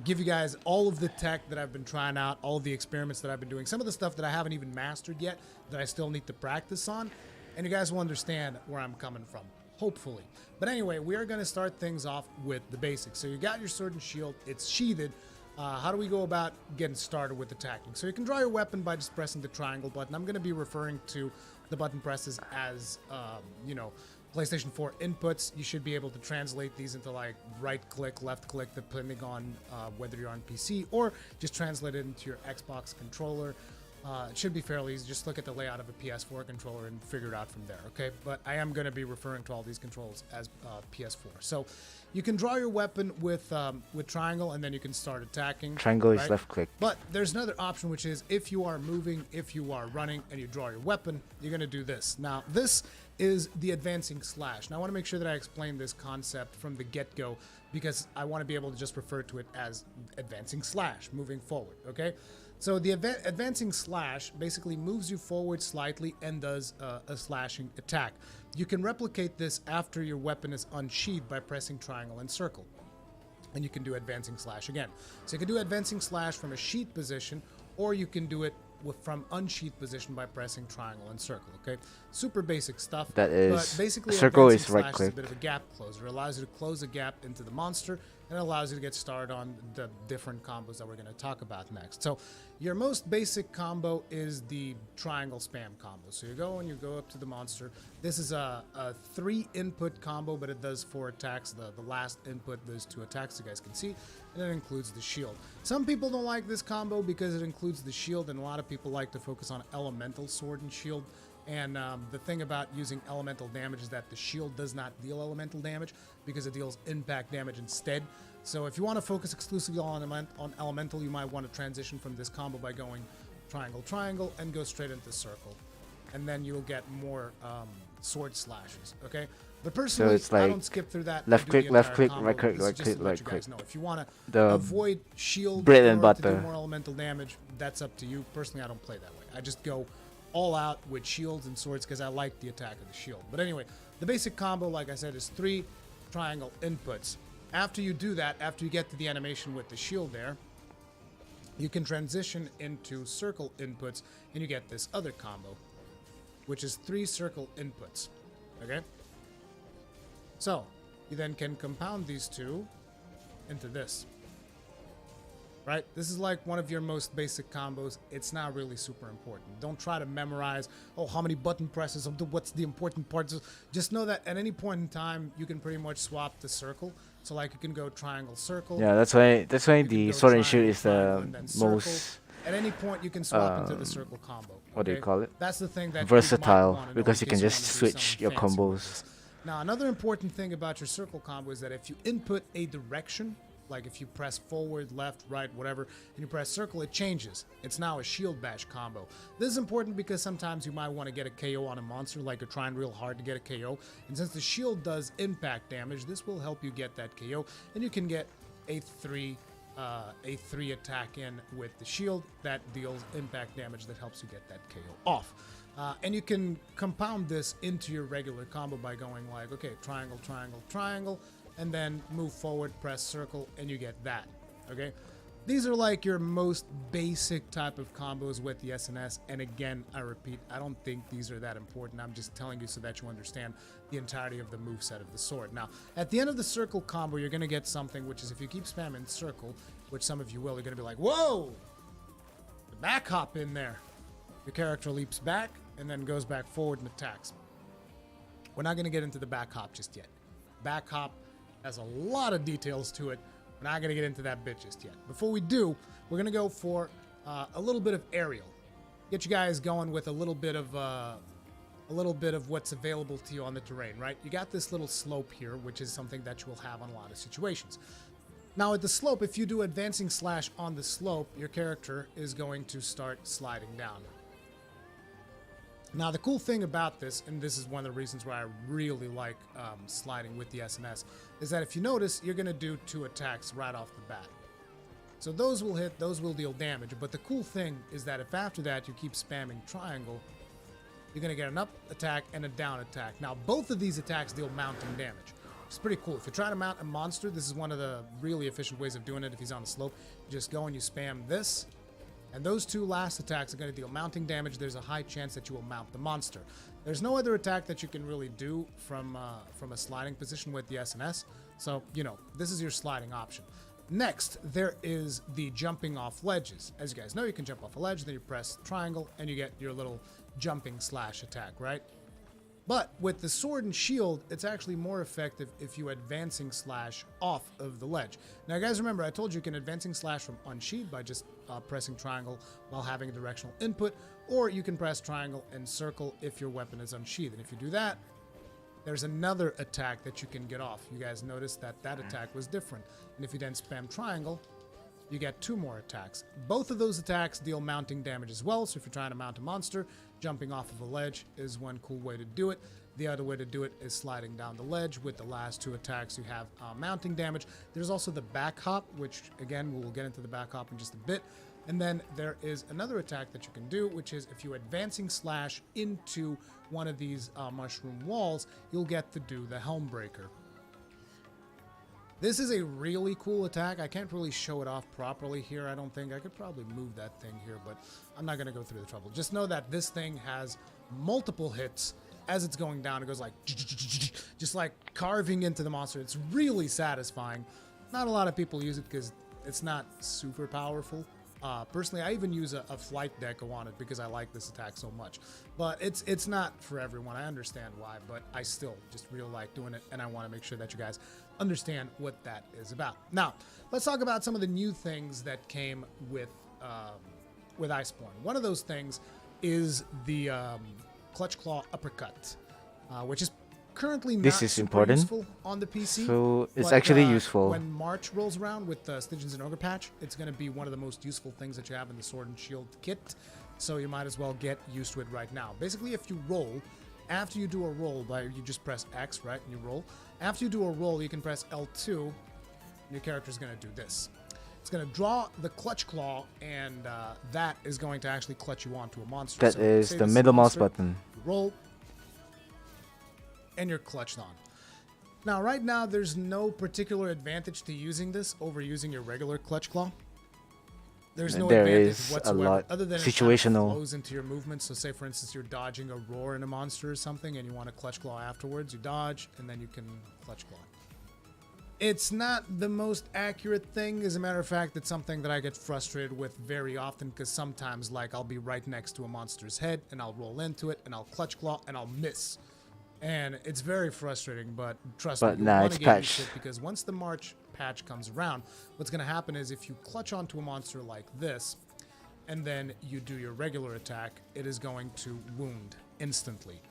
give you guys all of the tech that I've been trying out, all of the experiments that I've been doing, some of the stuff that I haven't even mastered yet that I still need to practice on, and you guys will understand where I'm coming from, hopefully. But anyway, we are gonna start things off with the basics. So you got your sword and shield, it's sheathed. How do we go about getting started with attacking? So you can draw your weapon by just pressing the triangle button. I'm going to be referring to the button presses as, you know, PlayStation 4 inputs. You should be able to translate these into like right click, left click, depending on whether you're on PC, or just translate it into your Xbox controller. It should be fairly easy. Just look at the layout of a PS4 controller and figure it out from there, okay? But I am going to be referring to all these controls as PS4. So you can draw your weapon with triangle, and then you can start attacking. Triangle is right? left click. But there's another option, which is if you are moving, if you are running, and you draw your weapon, you're going to do this. Now, this is the advancing slash. Now, I want to make sure that I explain this concept from the get-go, because I want to be able to just refer to it as advancing slash, moving forward, okay? So the advancing slash basically moves you forward slightly and does a slashing attack. You can replicate this after your weapon is unsheathed by pressing triangle and circle. And you can do advancing slash again. So you can do advancing slash from a sheath position, or you can do it from unsheathed position by pressing triangle and circle, okay? Super basic stuff. That is, but basically circle is advancing slash right click. is a bit of a gap closer. It allows you to close a gap into the monster, and it allows you to get started on the different combos that we're going to talk about next. So your most basic combo is the triangle spam combo. So you go and you go up to the monster. This is a 3 input combo, but it does 4 attacks. The last input does 2 attacks, you guys can see, and it includes the shield. Some people don't like this combo because it includes the shield, and a lot of people like to focus on elemental sword and shield. And the thing about using elemental damage is that the shield does not deal elemental damage because it deals impact damage instead. So if you want to focus exclusively on elemental, you might want to transition from this combo by going triangle, triangle, and go straight into circle. And then you'll get more sword slashes, okay? But personally, it's I like don't skip through that. left I do click, the left entire click, combo. right click, This is right just to click, let right you guys click. know. If you want to The avoid shield bread in and order to do butter. more elemental damage, that's up to you. Personally, I don't play that way. I just go all out with shields and swords because I like the attack of the shield. But anyway, the basic combo, like I said, is 3 triangle inputs. After you do that, after you get to the animation with the shield there, you can transition into circle inputs, and you get this other combo, which is 3 circle inputs, okay? So, you then can compound these 2 into this. Right? This is like one of your most basic combos. It's not really super important. Don't try to memorize, oh, how many button presses, what's the important parts. Just know that at any point in time, you can pretty much swap the circle. So like you can go triangle, circle. Yeah, that's why You can the go sword and shield triangle, is triangle, the and then circle. most At any point, you can swap into the circle combo. what do you okay? call it? That's the thing that you might Versatile, wanna know because in you can case just wanna do switch something your fancy with combos. this. Now, another important thing about your circle combo is that if you input a direction, like if you press forward, left, right, whatever, and you press circle, it changes. It's now a shield bash combo. This is important because sometimes you might want to get a KO on a monster, like you're trying real hard to get a KO. And since the shield does impact damage, this will help you get that KO, and you can get a 3 attack in with the shield that deals impact damage that helps you get that KO off. And you can compound this into your regular combo by going like, okay, triangle, triangle, triangle, and then move forward, press circle, and you get that, okay? These are like your most basic type of combos with the SNS, and again, I repeat, I don't think these are that important. I'm just telling you so that you understand the entirety of the moveset of the sword. Now, at the end of the circle combo, you're gonna get something, which is if you keep spamming circle, which some of you will, you're gonna be like, whoa! The back hop in there. Your character leaps back, and then goes back forward and attacks. We're not gonna get into the back hop just yet. Back hop has a lot of details to it. We're not gonna get into that bit just yet. Before we do, we're gonna go for a little bit of aerial. Get you guys going with a little bit of what's available to you on the terrain, right? You got this little slope here, which is something that you will have on a lot of situations. Now at the slope, if you do advancing slash on the slope, your character is going to start sliding down. Now, the cool thing about this, and this is one of the reasons why I really like sliding with the SNS, is that if you notice, you're going to do 2 attacks right off the bat. So those will hit, those will deal damage. But the cool thing is that if after that you keep spamming triangle, you're going to get an up attack and a down attack. Now, both of these attacks deal mounting damage. It's pretty cool. If you're trying to mount a monster, this is one of the really efficient ways of doing it. If he's on the slope, you just go and you spam this. And those two last attacks are going to deal mounting damage. There's a high chance that you will mount the monster. There's no other attack that you can really do from a sliding position with the SNS. So, you know, this is your sliding option. Next, there is the jumping off ledges. As you guys know, you can jump off a ledge, then you press triangle, and you get your little jumping slash attack, right? But with the sword and shield, it's actually more effective if you advancing slash off of the ledge. Now, guys, remember, I told you can advancing slash from unsheathed by just pressing triangle while having a directional input, or you can press triangle and circle if your weapon is unsheathed. And if you do that, there's another attack that you can get off. You guys noticed that that attack was different. And if you then spam triangle, you get 2 more attacks. Both of those attacks deal mounting damage as well. So if you're trying to mount a monster, jumping off of a ledge is one cool way to do it. The other way to do it is sliding down the ledge. With the last 2 attacks, you have mounting damage. There's also the back hop, which again, we will get into the back hop in just a bit. And then there is another attack that you can do, which is if you advancing slash into one of these mushroom walls, you'll get to do the Helm Breaker. This is a really cool attack. I can't really show it off properly here. I don't think I could probably move that thing here, but I'm not going to go through the trouble. Just know that this thing has multiple hits. As it's going down, it goes like just like carving into the monster. It's really satisfying. Not a lot of people use it because it's not super powerful. Personally, I even use a flight deco on it because I like this attack so much. But it's not for everyone. I understand why, but I still just really like doing it, and I want to make sure that you guys understand what that is about. Now, let's talk about some of the new things that came with Iceborne. One of those things is the Clutch Claw Uppercut, which is currently not This is super important. useful on the PC. So it's but, actually useful. When March rolls around with Stygians and Ogre patch, it's going to be one of the most useful things that you have in the Sword and Shield kit. So you might as well get used to it right now. Basically, if you roll, after you do a roll, you just press X, right, and you roll. After you do a roll, you can press L2, and your character is going to do this. It's going to draw the Clutch Claw, and that is going to actually clutch you onto a monster. That So, is say the this a middle mouse monster, button. you roll, and you're clutched on. Now, right now, there's no particular advantage to using this over using your regular Clutch Claw. There's no There advantage is a whatsoever, lot other than situational. it flows into your movement. So say, for instance, you're dodging a roar in a monster or something, and you want to Clutch Claw afterwards. You dodge, and then you can Clutch Claw. It's not the most accurate thing. As a matter of fact, it's something that I get frustrated with very often, because sometimes, like, I'll be right next to a monster's head, and I'll roll into it, and I'll Clutch Claw, and I'll miss. And it's very frustrating, but trust But me, nah, you want it's to get patched. used to it, because once the March patch comes around, what's going to happen is if you clutch onto a monster like this, and then you do your regular attack, it is going to wound instantly.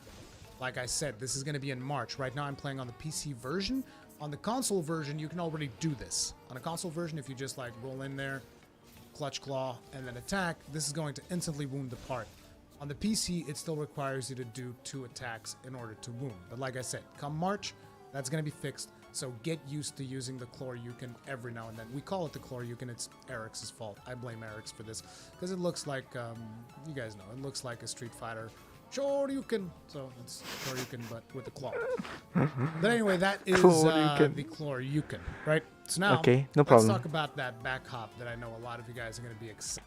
Like I said, this is going to be in March. Right now I'm playing on the PC version. On the console version, you can already do this. On a console version, if you just like roll in there, Clutch Claw, and then attack, this is going to instantly wound the part. On the PC, it still requires you to do 2 attacks in order to wound. But like I said, come March, that's going to be fixed. So get used to using the Chloreukin every now and then. We call it the Chloreukin. It's Eric's fault. I blame Eric's for this. Because it looks like, you guys know, it looks like a Street Fighter Shoryuken. So it's Chloreukin, but with a claw. But anyway, that is Chloreukin. the Chloreukin, right? So now, Okay, no problem. let's talk about that back hop that I know a lot of you guys are going to be excited.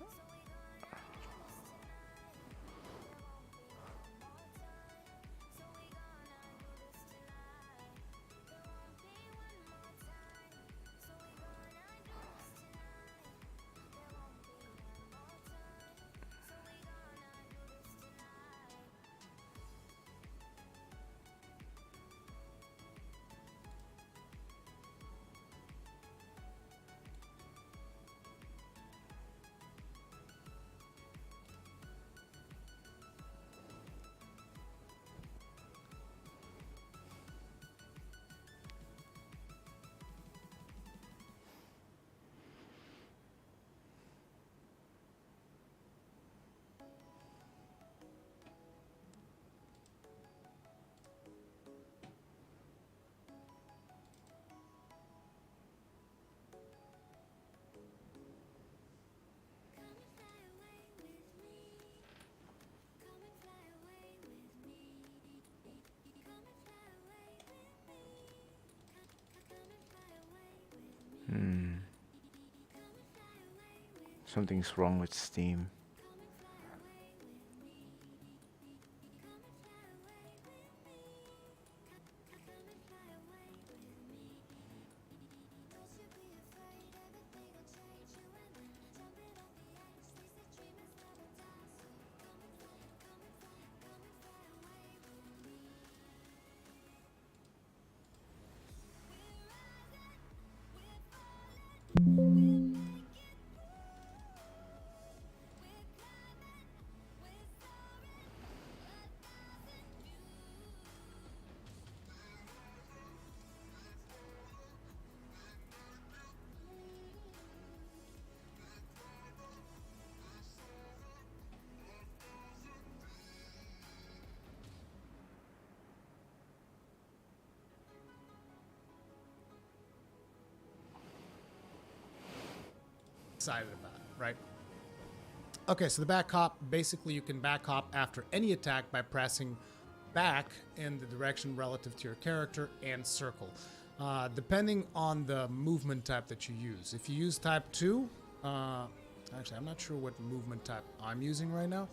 Something's wrong with Steam. Excited about it, right? Okay, so the back hop, basically you can back hop after any attack by pressing back in the direction relative to your character and circle. Depending on the movement type that you use. If you use type 2, actually I'm not sure what movement type I'm using right now.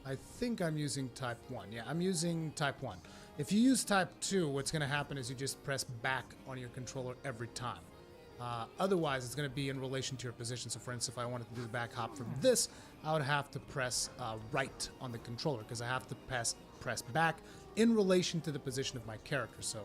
I think I'm using type 1. Yeah, I'm using type 1. If you use type 2, what's going to happen is you just press back on your controller every time. Otherwise, it's going to be in relation to your position. So, for instance, if I wanted to do the back hop from this, I would have to press right on the controller because I have to press back in relation to the position of my character. So,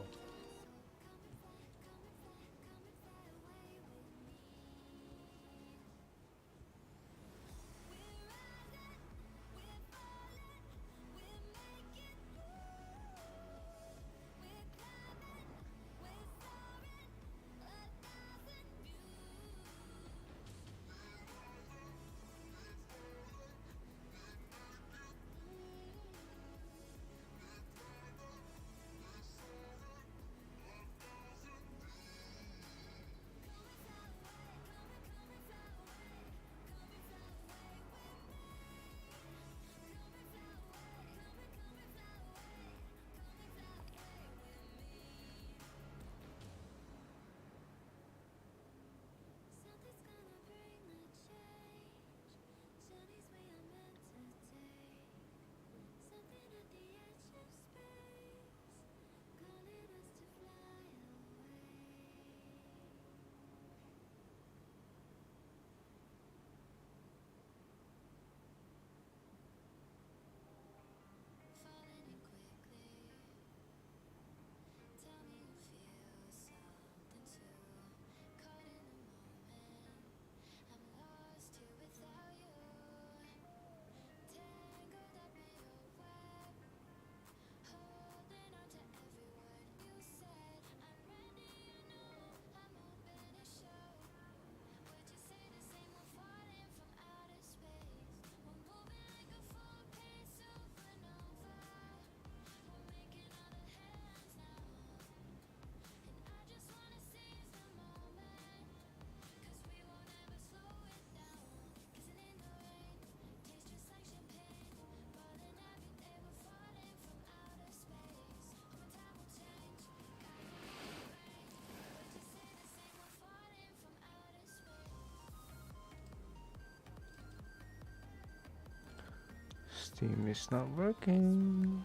Steam is not working.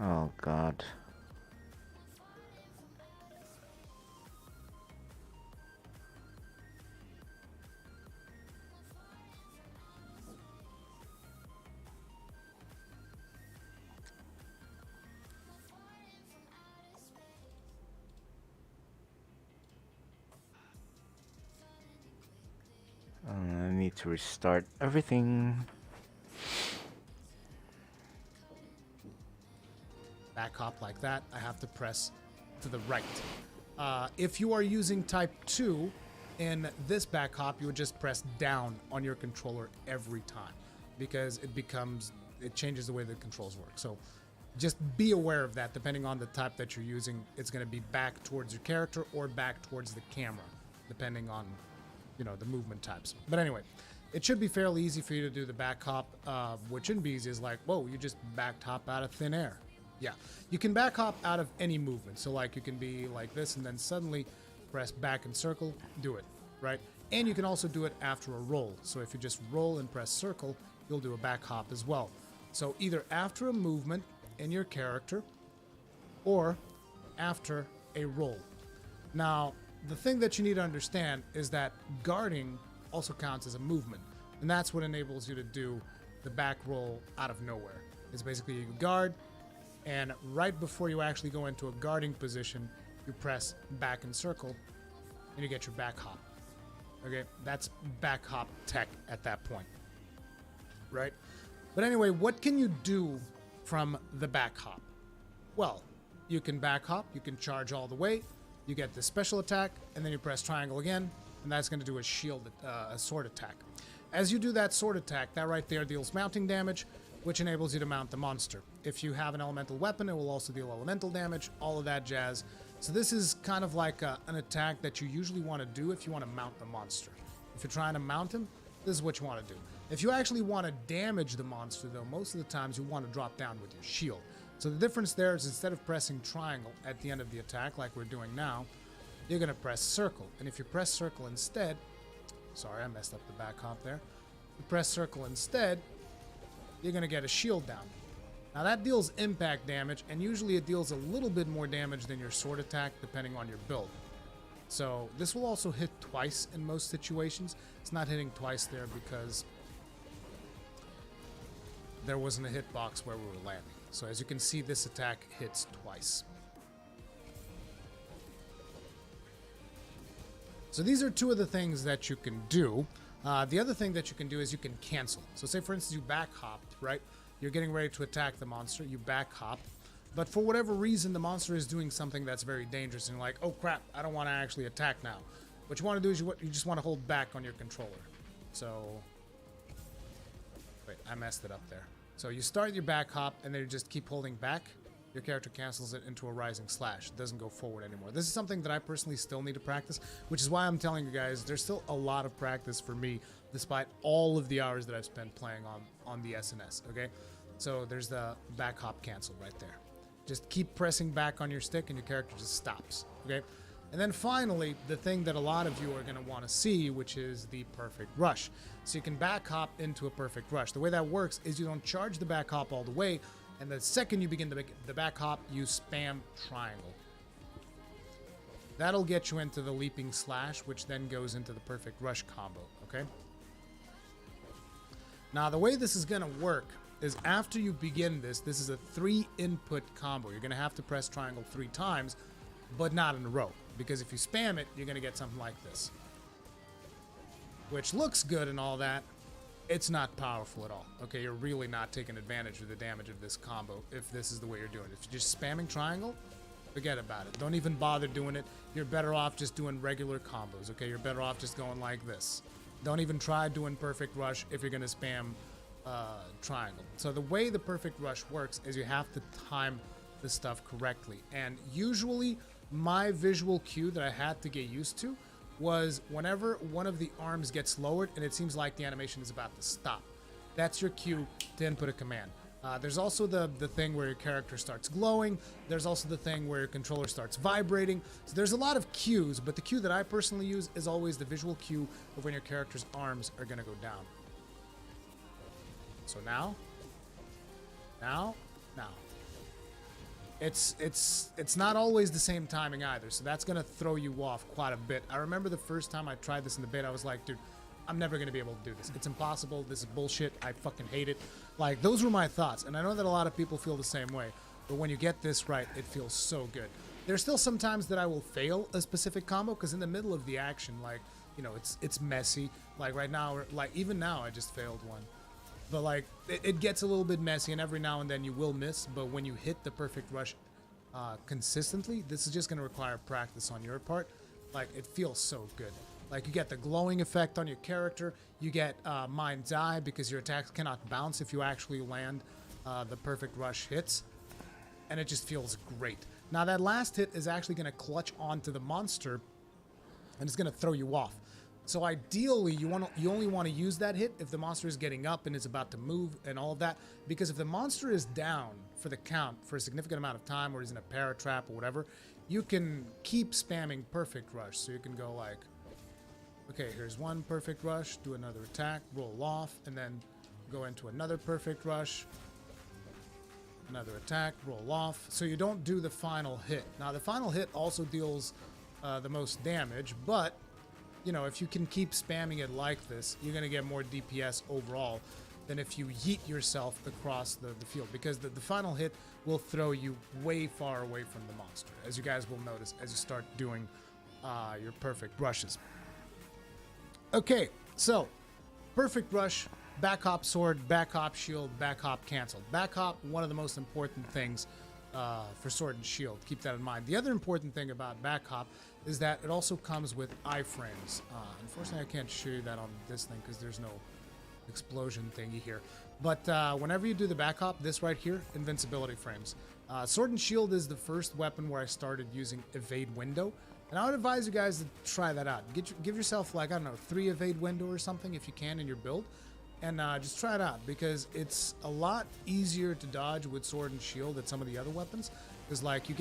Oh God. I need to restart everything. back hop like that, I have to press to the right. If you are using type 2 in this back hop, you would just press down on your controller every time because it changes the way the controls work. So just be aware of that. Depending on the type that you're using, it's going to be back towards your character or back towards the camera, depending on, the movement types. But anyway, it should be fairly easy for you to do the back hop. What shouldn't be easy is like, whoa, you just back hop out of thin air. Yeah, you can back hop out of any movement. So like you can be like this and then suddenly press back and circle, do it, right? And you can also do it after a roll. So if you just roll and press circle, you'll do a back hop as well. So either after a movement in your character or after a roll. Now, the thing that you need to understand is that guarding also counts as a movement. And that's what enables you to do the back roll out of nowhere. It's basically you guard, and right before you actually go into a guarding position, you press back and circle, and you get your back hop. Okay, that's back hop tech at that point, right? But anyway, what can you do from the back hop? Well, you can back hop, you can charge all the way, you get the special attack, and then you press triangle again, and that's going to do a shield, a sword attack. As you do that sword attack, that right there deals mounting damage, which enables you to mount the monster. If you have an elemental weapon, it will also deal elemental damage, all of that jazz. So this is kind of like an attack that you usually want to do if you want to mount the monster. If you're trying to mount him, this is what you want to do. If you actually want to damage the monster, though, most of the times you want to drop down with your shield. So the difference there is instead of pressing triangle at the end of the attack like we're doing now, you're going to press circle. And if you press circle instead, sorry, I messed up the back hop there. You press circle instead, you're going to get a shield down. Now that deals impact damage, and usually it deals a little bit more damage than your sword attack depending on your build. So this will also hit twice in most situations. It's not hitting twice there because there wasn't a hitbox where we were landing. So as you can see, this attack hits twice. So these are two of the things that you can do. The other thing that you can do is you can cancel. So say for instance you back hopped, right? You're getting ready to attack the monster, you back hop, but for whatever reason the monster is doing something that's very dangerous and you're like, oh crap, I don't want to actually attack now. What you want to do is you just want to hold back on your controller. So, wait, I messed it up there. So you start your back hop and then you just keep holding back. Your character cancels it into a rising slash. It doesn't go forward anymore. This is something that I personally still need to practice, which is why I'm telling you guys there's still a lot of practice for me despite all of the hours that I've spent playing on the SNS, okay? So there's the back hop cancel right there. Just keep pressing back on your stick and your character just stops, okay? And then finally, the thing that a lot of you are going to want to see, which is the perfect rush. So you can back hop into a perfect rush. The way that works is you don't charge the back hop all the way, and the second you begin the back hop, you spam triangle. That'll get you into the leaping slash, which then goes into the perfect rush combo, okay? Now, the way this is going to work is after you begin this is a 3-input combo. You're going to have to press triangle 3 times, but not in a row. Because if you spam it, you're going to get something like this. Which looks good and all that. It's not powerful at all. Okay, you're really not taking advantage of the damage of this combo if this is the way you're doing it. If you're just spamming triangle, forget about it. Don't even bother doing it. You're better off just doing regular combos, okay? You're better off just going like this. Don't even try doing perfect rush if you're going to spam triangle. So the way the perfect rush works is you have to time the stuff correctly. And usually my visual cue that I had to get used to was whenever one of the arms gets lowered and it seems like the animation is about to stop. That's your cue to input a command. There's also the thing where your character starts glowing. There's also the thing where your controller starts vibrating. So there's a lot of cues, but the cue that I personally use is always the visual cue of when your character's arms are going to go down. So now. It's not always the same timing either, so that's going to throw you off quite a bit. I remember the first time I tried this in the beta, I was like, dude, I'm never going to be able to do this. It's impossible. This is bullshit. I fucking hate it. Like, those were my thoughts, and I know that a lot of people feel the same way, but when you get this right, it feels so good. There's still some times that I will fail a specific combo, because in the middle of the action, like, you know, it's messy. Like, right now, like, even now, I just failed one. But, like, it gets a little bit messy, and every now and then you will miss, but when you hit the perfect rush consistently, this is just going to require practice on your part. Like, it feels so good. Like, you get the glowing effect on your character, you get Mind's Eye, because your attacks cannot bounce if you actually land the perfect rush hits, and it just feels great. Now, that last hit is actually going to clutch onto the monster, and it's going to throw you off. So ideally, you only want to use that hit if the monster is getting up and is about to move and all of that. Because if the monster is down for the count for a significant amount of time, or is in a para trap or whatever, you can keep spamming perfect rush. So you can go like Okay, here's one perfect rush, do another attack, roll off, and then go into another perfect rush, another attack, roll off. So you don't do the final hit. Now, the final hit also deals the most damage, but, you know, if you can keep spamming it like this, you're going to get more DPS overall than if you yeet yourself across the field, because the final hit will throw you way far away from the monster, as you guys will notice as you start doing your perfect rushes. Okay, so perfect rush, back hop sword, back hop shield, back hop cancel. Back hop, one of the most important things for sword and shield. Keep that in mind. The other important thing about back hop is that it also comes with iframes. Unfortunately, I can't show you that on this thing because there's no explosion thingy here. But whenever you do the back hop, this right here, invincibility frames. Sword and shield is the first weapon where I started using evade window. And I would advise you guys to try that out. Give yourself, like, I don't know, 3 evade window or something if you can in your build. And just try it out, because it's a lot easier to dodge with sword and shield than some of the other weapons. Because, like, you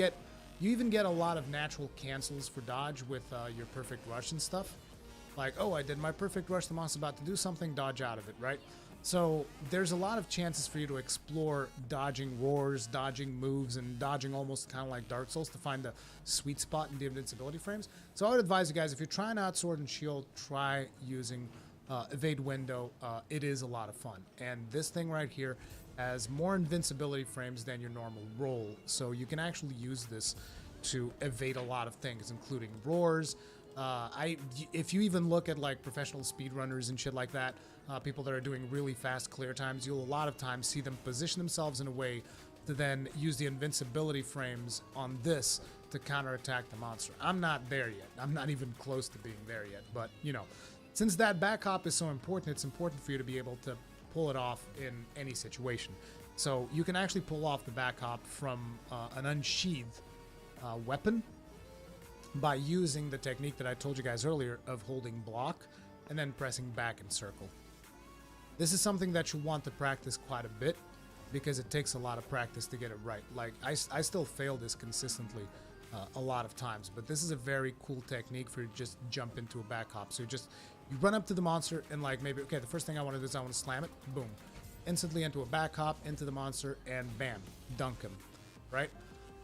even get a lot of natural cancels for dodge with your perfect rush and stuff. Like, oh, I did my perfect rush, the monster's about to do something, dodge out of it, right? So there's a lot of chances for you to explore dodging roars, dodging moves, and dodging almost kind of like Dark Souls to find the sweet spot in the invincibility frames. So I would advise you guys, if you're trying out sword and shield, try using evade window. It is a lot of fun. And this thing right here has more invincibility frames than your normal roll. So you can actually use this to evade a lot of things, including roars. If you even look at like professional speedrunners and shit like that, people that are doing really fast clear times, you'll a lot of times see them position themselves in a way to then use the invincibility frames on this to counterattack the monster. I'm not there yet. I'm not even close to being there yet. But, you know, since that back hop is so important, it's important for you to be able to pull it off in any situation. So you can actually pull off the back hop from an unsheathed weapon by using the technique that I told you guys earlier of holding block and then pressing back in circle. This is something that you want to practice quite a bit, because it takes a lot of practice to get it right. Like, I still fail this consistently a lot of times, but this is a very cool technique for you to just jump into a back hop. So you run up to the monster and, like, maybe, okay, the first thing I want to do is I want to slam it, boom. Instantly into a back hop, into the monster, and bam, dunk him, right?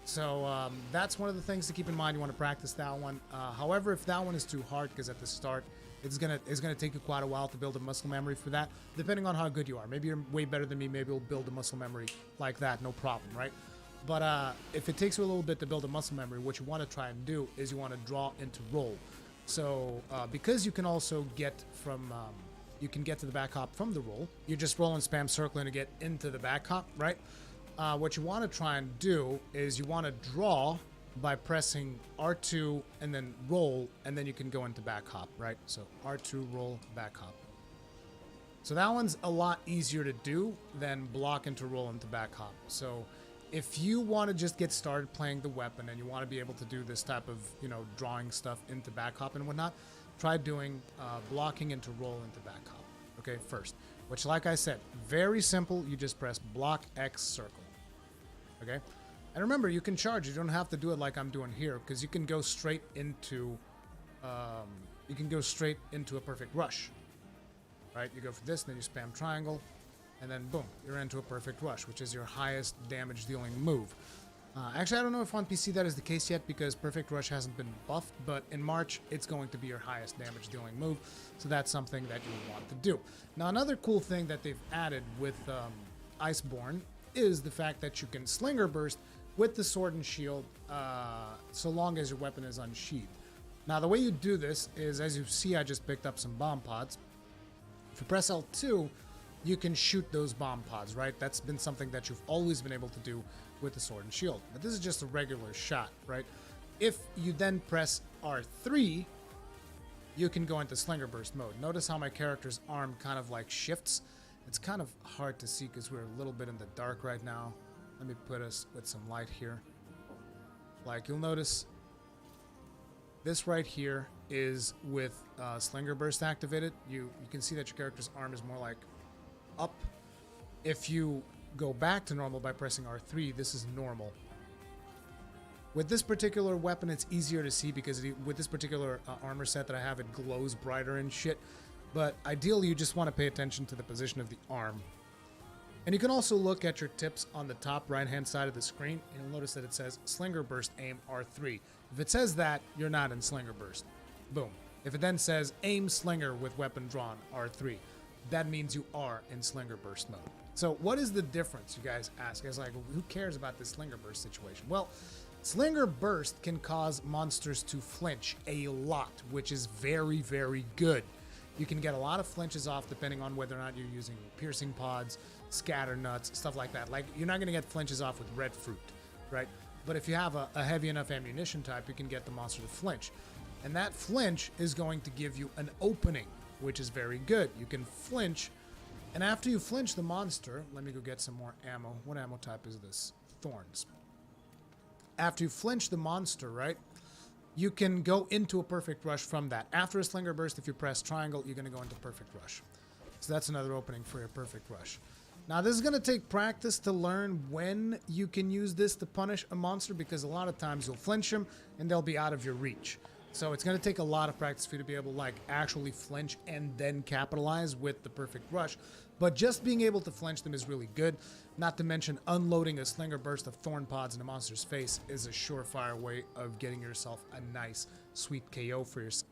So that's one of the things to keep in mind. You want to practice that one. However, if that one is too hard, because at the start it's gonna take you quite a while to build a muscle memory for that, depending on how good you are. Maybe you're way better than me. Maybe you'll build a muscle memory like that, no problem, right? But if it takes you a little bit to build a muscle memory, what you want to try and do is you want to draw into roll. So because you can also get from you can get to the back hop from the roll, you just roll and spam circling to get into the back hop, right? What you want to try and do is you want to draw by pressing R2 and then roll, and then you can go into back hop, right? So R2, roll, back hop. So that one's a lot easier to do than block into roll into back hop. So if you want to just get started playing the weapon and you want to be able to do this type of, you know, drawing stuff into back hop and whatnot, try doing blocking into roll into back hop, okay, first. Which, like I said, very simple. You just press block X circle. Okay, and remember, you can charge. You don't have to do it like I'm doing here, because you can go straight into a perfect rush. Right? You go for this, then you spam triangle, and then boom, you're into a perfect rush, which is your highest damage dealing move. Actually, I don't know if on PC that is the case yet, because perfect rush hasn't been buffed, but in March it's going to be your highest damage dealing move, so that's something that you want to do. Now, another cool thing that they've added with Iceborne is the fact that you can slinger burst with the sword and shield so long as your weapon is unsheathed. Now, the way you do this is, as you see, I just picked up some bomb pods. If you press L2, you can shoot those bomb pods, right? That's been something that you've always been able to do with the sword and shield. But this is just a regular shot, right? If you then press R3, you can go into slinger burst mode. Notice how my character's arm kind of like shifts. It's kind of hard to see because we're a little bit in the dark right now. Let me put us with some light here. Like, you'll notice this right here is with Slinger Burst activated. You can see that your character's arm is more like up. If you go back to normal by pressing R3, this is normal. With this particular weapon, it's easier to see because with this particular armor set that I have, it glows brighter and shit. But ideally, you just want to pay attention to the position of the arm. And you can also look at your tips on the top right-hand side of the screen, and you'll notice that it says Slinger Burst Aim R3. If it says that, you're not in Slinger Burst. Boom. If it then says Aim Slinger with weapon drawn R3, that means you are in Slinger Burst mode. So what is the difference, you guys ask? It's like, who cares about this Slinger Burst situation? Well, Slinger Burst can cause monsters to flinch a lot, which is very, very good. You can get a lot of flinches off depending on whether or not you're using piercing pods, scatter nuts, stuff like that. Like, you're not going to get flinches off with red fruit, right? But if you have a heavy enough ammunition type, you can get the monster to flinch. And that flinch is going to give you an opening, which is very good. You can flinch, and after you flinch the monster, let me go get some more ammo. What ammo type is this? Thorns. After you flinch the monster, right, you can go into a perfect rush from that. After a Slinger Burst, if you press triangle, you're going to go into perfect rush. So that's another opening for your perfect rush. Now, this is going to take practice to learn when you can use this to punish a monster, because a lot of times you'll flinch them and they'll be out of your reach. So it's going to take a lot of practice for you to be able to like actually flinch and then capitalize with the perfect rush. But just being able to flinch them is really good. Not to mention unloading a Slinger Burst of thorn pods in a monster's face is a surefire way of getting yourself a nice sweet KO for yourself.